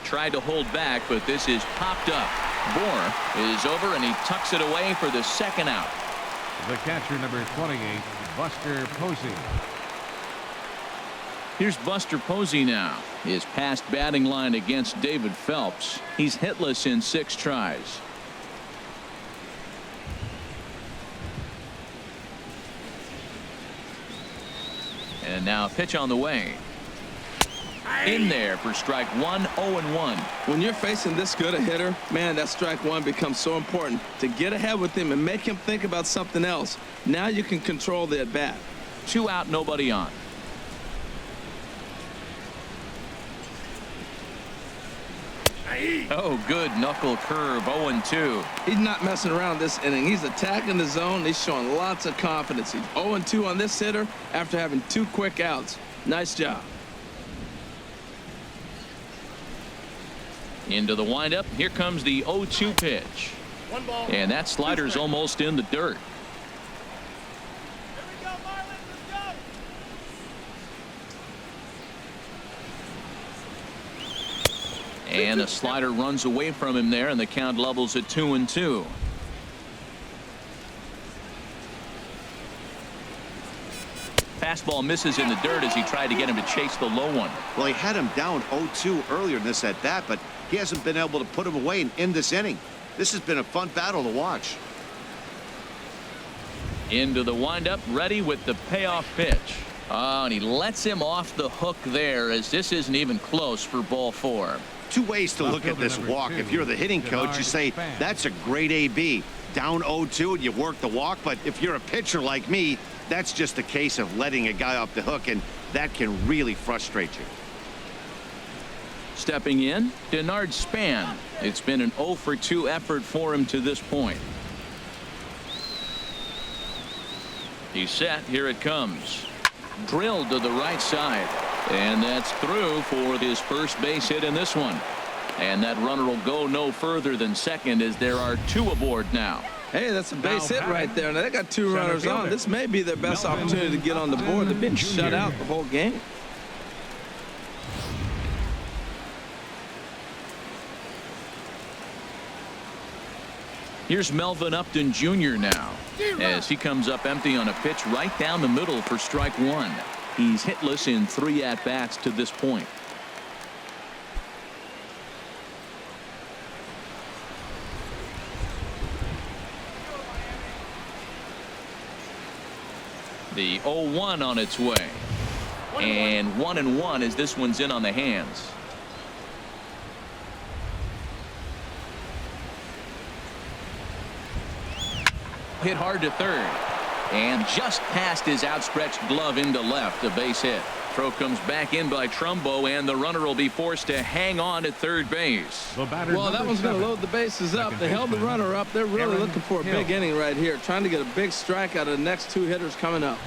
Tried to hold back, but this is popped up. Bohr is over, and he tucks it away for the second out. The catcher, number 28, Buster Posey. Here's Buster Posey now. His past batting line against David Phelps. He's hitless in 6 tries. And now pitch on the way. In there for strike 1, 0-1. When you're facing this good a hitter, man, that strike 1 becomes so important to get ahead with him and make him think about something else. Now you can control the at bat. 2 out, nobody on. Oh, good knuckle curve, 0-2. He's not messing around this inning. He's attacking the zone. He's showing lots of confidence. He's 0-2 on this hitter after having 2 quick outs. Nice job. Into the windup. Here comes the 0-2 pitch. And that slider's almost in the dirt. And a slider runs away from him there, and the count levels at 2-2. Fastball misses in the dirt as he tried to get him to chase the low one. Well, he had him down 0-2 earlier in this at bat, but he hasn't been able to put him away and end this inning. This has been a fun battle to watch. Into the windup, ready with the payoff pitch. Oh, and he lets him off the hook there, as this isn't even close for ball 4. 2 ways to look at this walk. If you're the hitting coach, you say that's a great AB. Down 0-2 and you work the walk, but if you're a pitcher like me, that's just a case of letting a guy off the hook, and that can really frustrate you. Stepping in, Denard Span. It's been an 0-for-2 effort for him to this point. He's set. Here it comes. Drilled to the right side. And that's through for his first base hit in this one. And that runner will go no further than second, as there are 2 aboard now. Hey, that's a base hit right there. Now they got 2 runners on. This may be their best opportunity to get on the board. They've been shut out the whole game. Here's Melvin Upton Jr. now, as he comes up empty on a pitch right down the middle for strike 1. He's hitless in 3 at-bats to this point. The 0-1 on its way. And 1-1 as this one's in on the hands. Hit hard to third. And just past his outstretched glove into left, a base hit. Throw comes back in by Trumbo, and the runner will be forced to hang on at third base. Well, that one's going to load the bases up. They held the runner up. They're really looking for a big inning right here, trying to get a big strike out of the next 2 hitters coming up.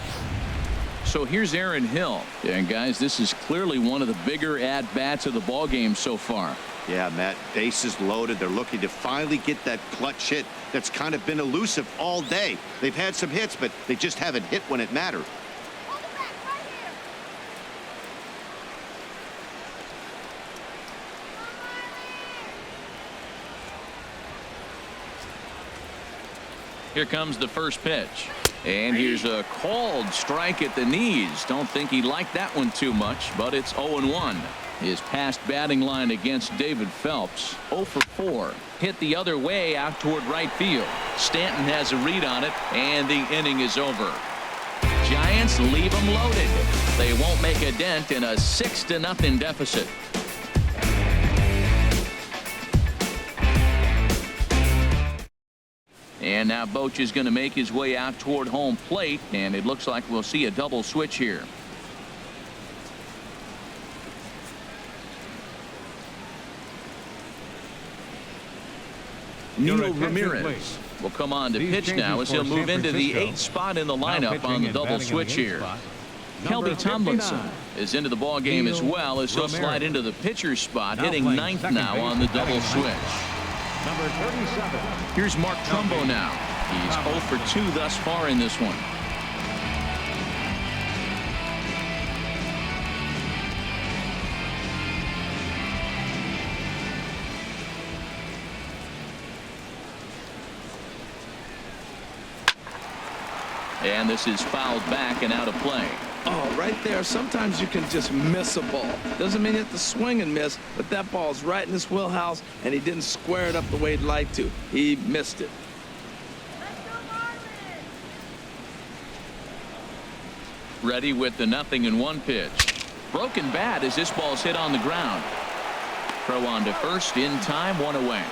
So here's Aaron Hill. And guys, this is clearly one of the bigger at-bats of the ball game so far. Yeah, Matt, bases loaded. They're looking to finally get that clutch hit that's kind of been elusive all day. They've had some hits, but they just haven't hit when it mattered. Here comes the first pitch. And here's a called strike at the knees. Don't think he liked that one too much, but it's 0-1. His past batting line against David Phelps, 0 for 4. Hit the other way out toward right field. Stanton has a read on it, and the inning is over. Giants leave them loaded. They won't make a dent in a 6-0 deficit. And now Boch is going to make his way out toward home plate, and it looks like we'll see a double switch here. Nino Ramirez will come on to pitch now as he'll move into the 8th spot in the lineup on the double switch here. Kelby Tomlinson is into the ball game as well as he'll slide into the pitcher's spot, hitting 9th now on the double switch. Number 37. Here's Mark Trumbo now. He's 0 for 2 thus far in this one. And this is fouled back and out of play. Oh, right there. Sometimes you can just miss a ball. Doesn't mean you have to swing and miss, but that ball's right in his wheelhouse, and he didn't square it up the way he'd like to. He missed it. Ready with the 0-1 pitch. Broken bat as this ball's hit on the ground. Throw on to first in time, 1 away.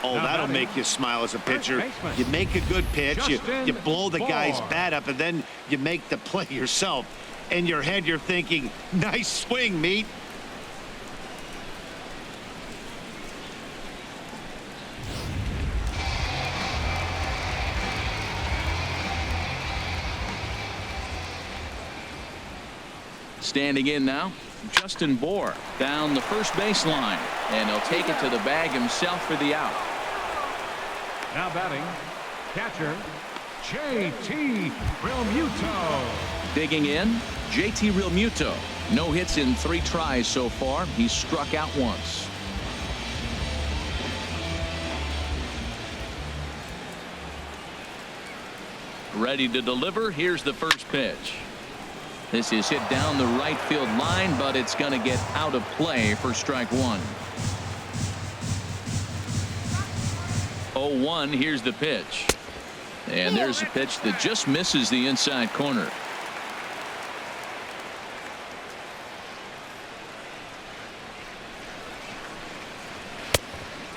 Oh, that'll make you smile as a pitcher. You make a good pitch, you blow the guy's bat up, and then you make the play yourself. In your head, you're thinking, nice swing, meat. Standing in now, Justin Bohr down the first baseline, and he'll take it to the bag himself for the out. Now batting, catcher, J.T. Realmuto. Digging in, J.T. Realmuto. No hits in 3 tries so far. He's struck out once. Ready to deliver. Here's the first pitch. This is hit down the right field line, but it's going to get out of play for strike 1. 0-1. Here's the pitch. And there's a pitch that just misses the inside corner.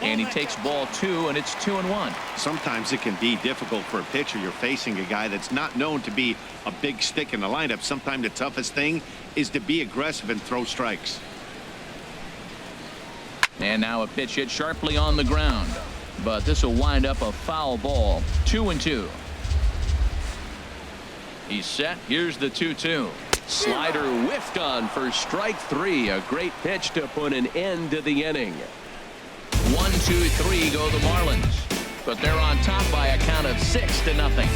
And he takes ball 2, and it's 2-1. Sometimes it can be difficult for a pitcher. You're facing a guy that's not known to be a big stick in the lineup. Sometimes the toughest thing is to be aggressive and throw strikes. And now a pitch hit sharply on the ground. But this will wind up a foul ball. 2-2. He's set. Here's the 2-2. Slider whiffed on for strike 3. A great pitch to put an end to the inning. 1, 2, 3 go the Marlins, but they're on top by a count of 6-0.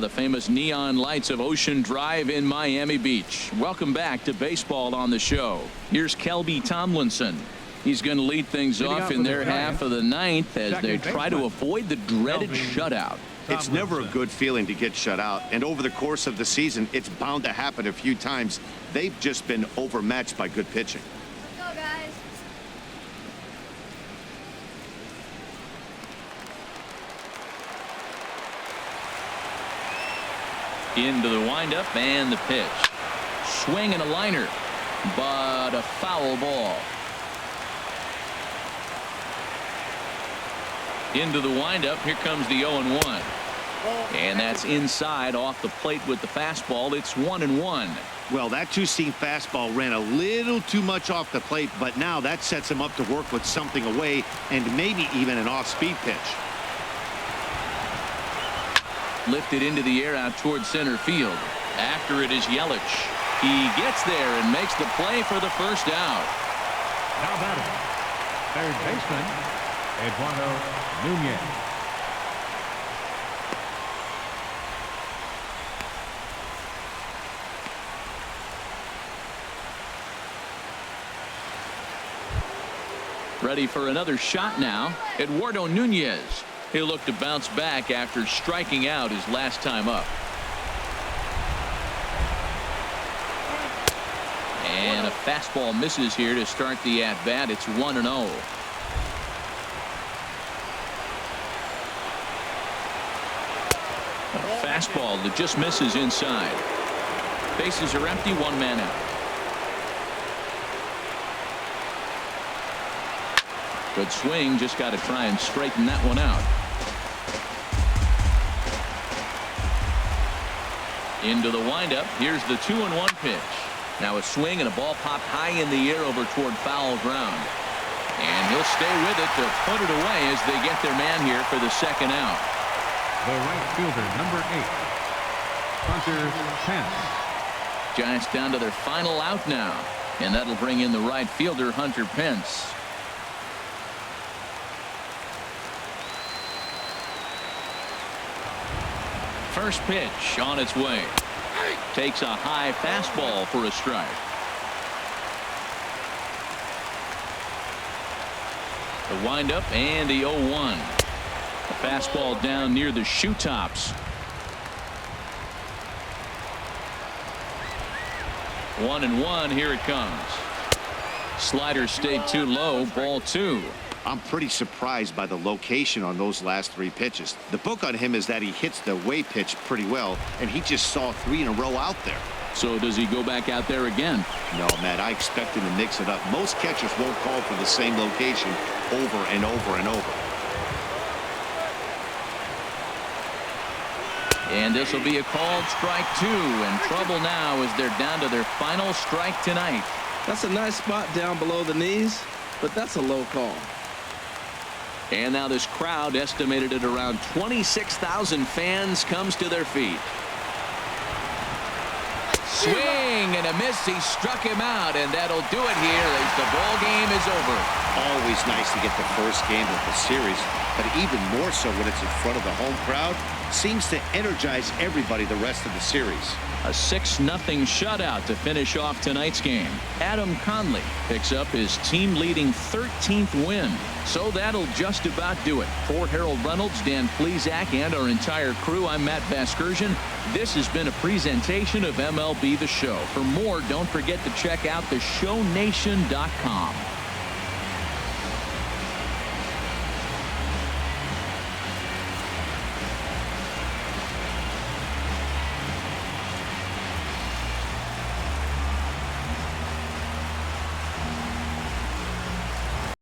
The famous neon lights of Ocean Drive in Miami Beach. Welcome back to Baseball on the Show. Here's Kelby Tomlinson. He's going to lead things off in their half of the 9th as they try to avoid the dreaded shutout. It's never a good feeling to get shut out, and over the course of the season, it's bound to happen a few times. They've just been overmatched by good pitching. Let's go, guys. Into the windup and the pitch. Swing and a liner, but a foul ball. Into the windup. Here comes the 0-1. And that's inside off the plate with the fastball. It's 1-1. Well, that two-seam fastball ran a little too much off the plate, but now that sets him up to work with something away and maybe even an off-speed pitch. Lifted into the air out toward center field. After it is Yelich. He gets there and makes the play for the first out. Now batting, third baseman, Eduardo Nunez. Ready for another shot now. Eduardo Nunez. He'll look to bounce back after striking out his last time up. And a fastball misses here to start the at-bat. It's 1-0. A fastball that just misses inside. Bases are empty, 1 man out. Good swing, just got to try and straighten that one out. Into the windup. Here's the 2-1 pitch. Now a swing and a ball popped high in the air over toward foul ground. And he'll stay with it to put it away as they get their man here for the second out. The right fielder, number 8, Hunter Pence. Giants down to their final out now. And that'll bring in the right fielder, Hunter Pence. First pitch on its way. Takes a high fastball for a strike. The windup and the 0-1. A fastball down near the shoe tops. 1-1. Here it comes. Slider stayed too low. Ball 2. I'm pretty surprised by the location on those last 3 pitches. The book on him is that he hits the away pitch pretty well, and he just saw 3 in a row out there. So does he go back out there again? No, Matt, I expect him to mix it up. Most catchers won't call for the same location over and over and over. And this will be a called strike 2, and trouble now as they're down to their final strike tonight. That's a nice spot down below the knees, but that's a low call. And now this crowd, estimated at around 26,000 fans, comes to their feet. Swing and a miss. He struck him out, and that'll do it here as the ball game is over. Always nice to get the first game of the series, but even more so when it's in front of the home crowd. Seems to energize everybody the rest of the series. A 6-0 shutout to finish off tonight's game. Adam Conley picks up his team-leading 13th win. So that'll just about do it. For Harold Reynolds, Dan Plesac, and our entire crew, I'm Matt Vasgersian. This has been a presentation of MLB The Show. For more, don't forget to check out theshownation.com.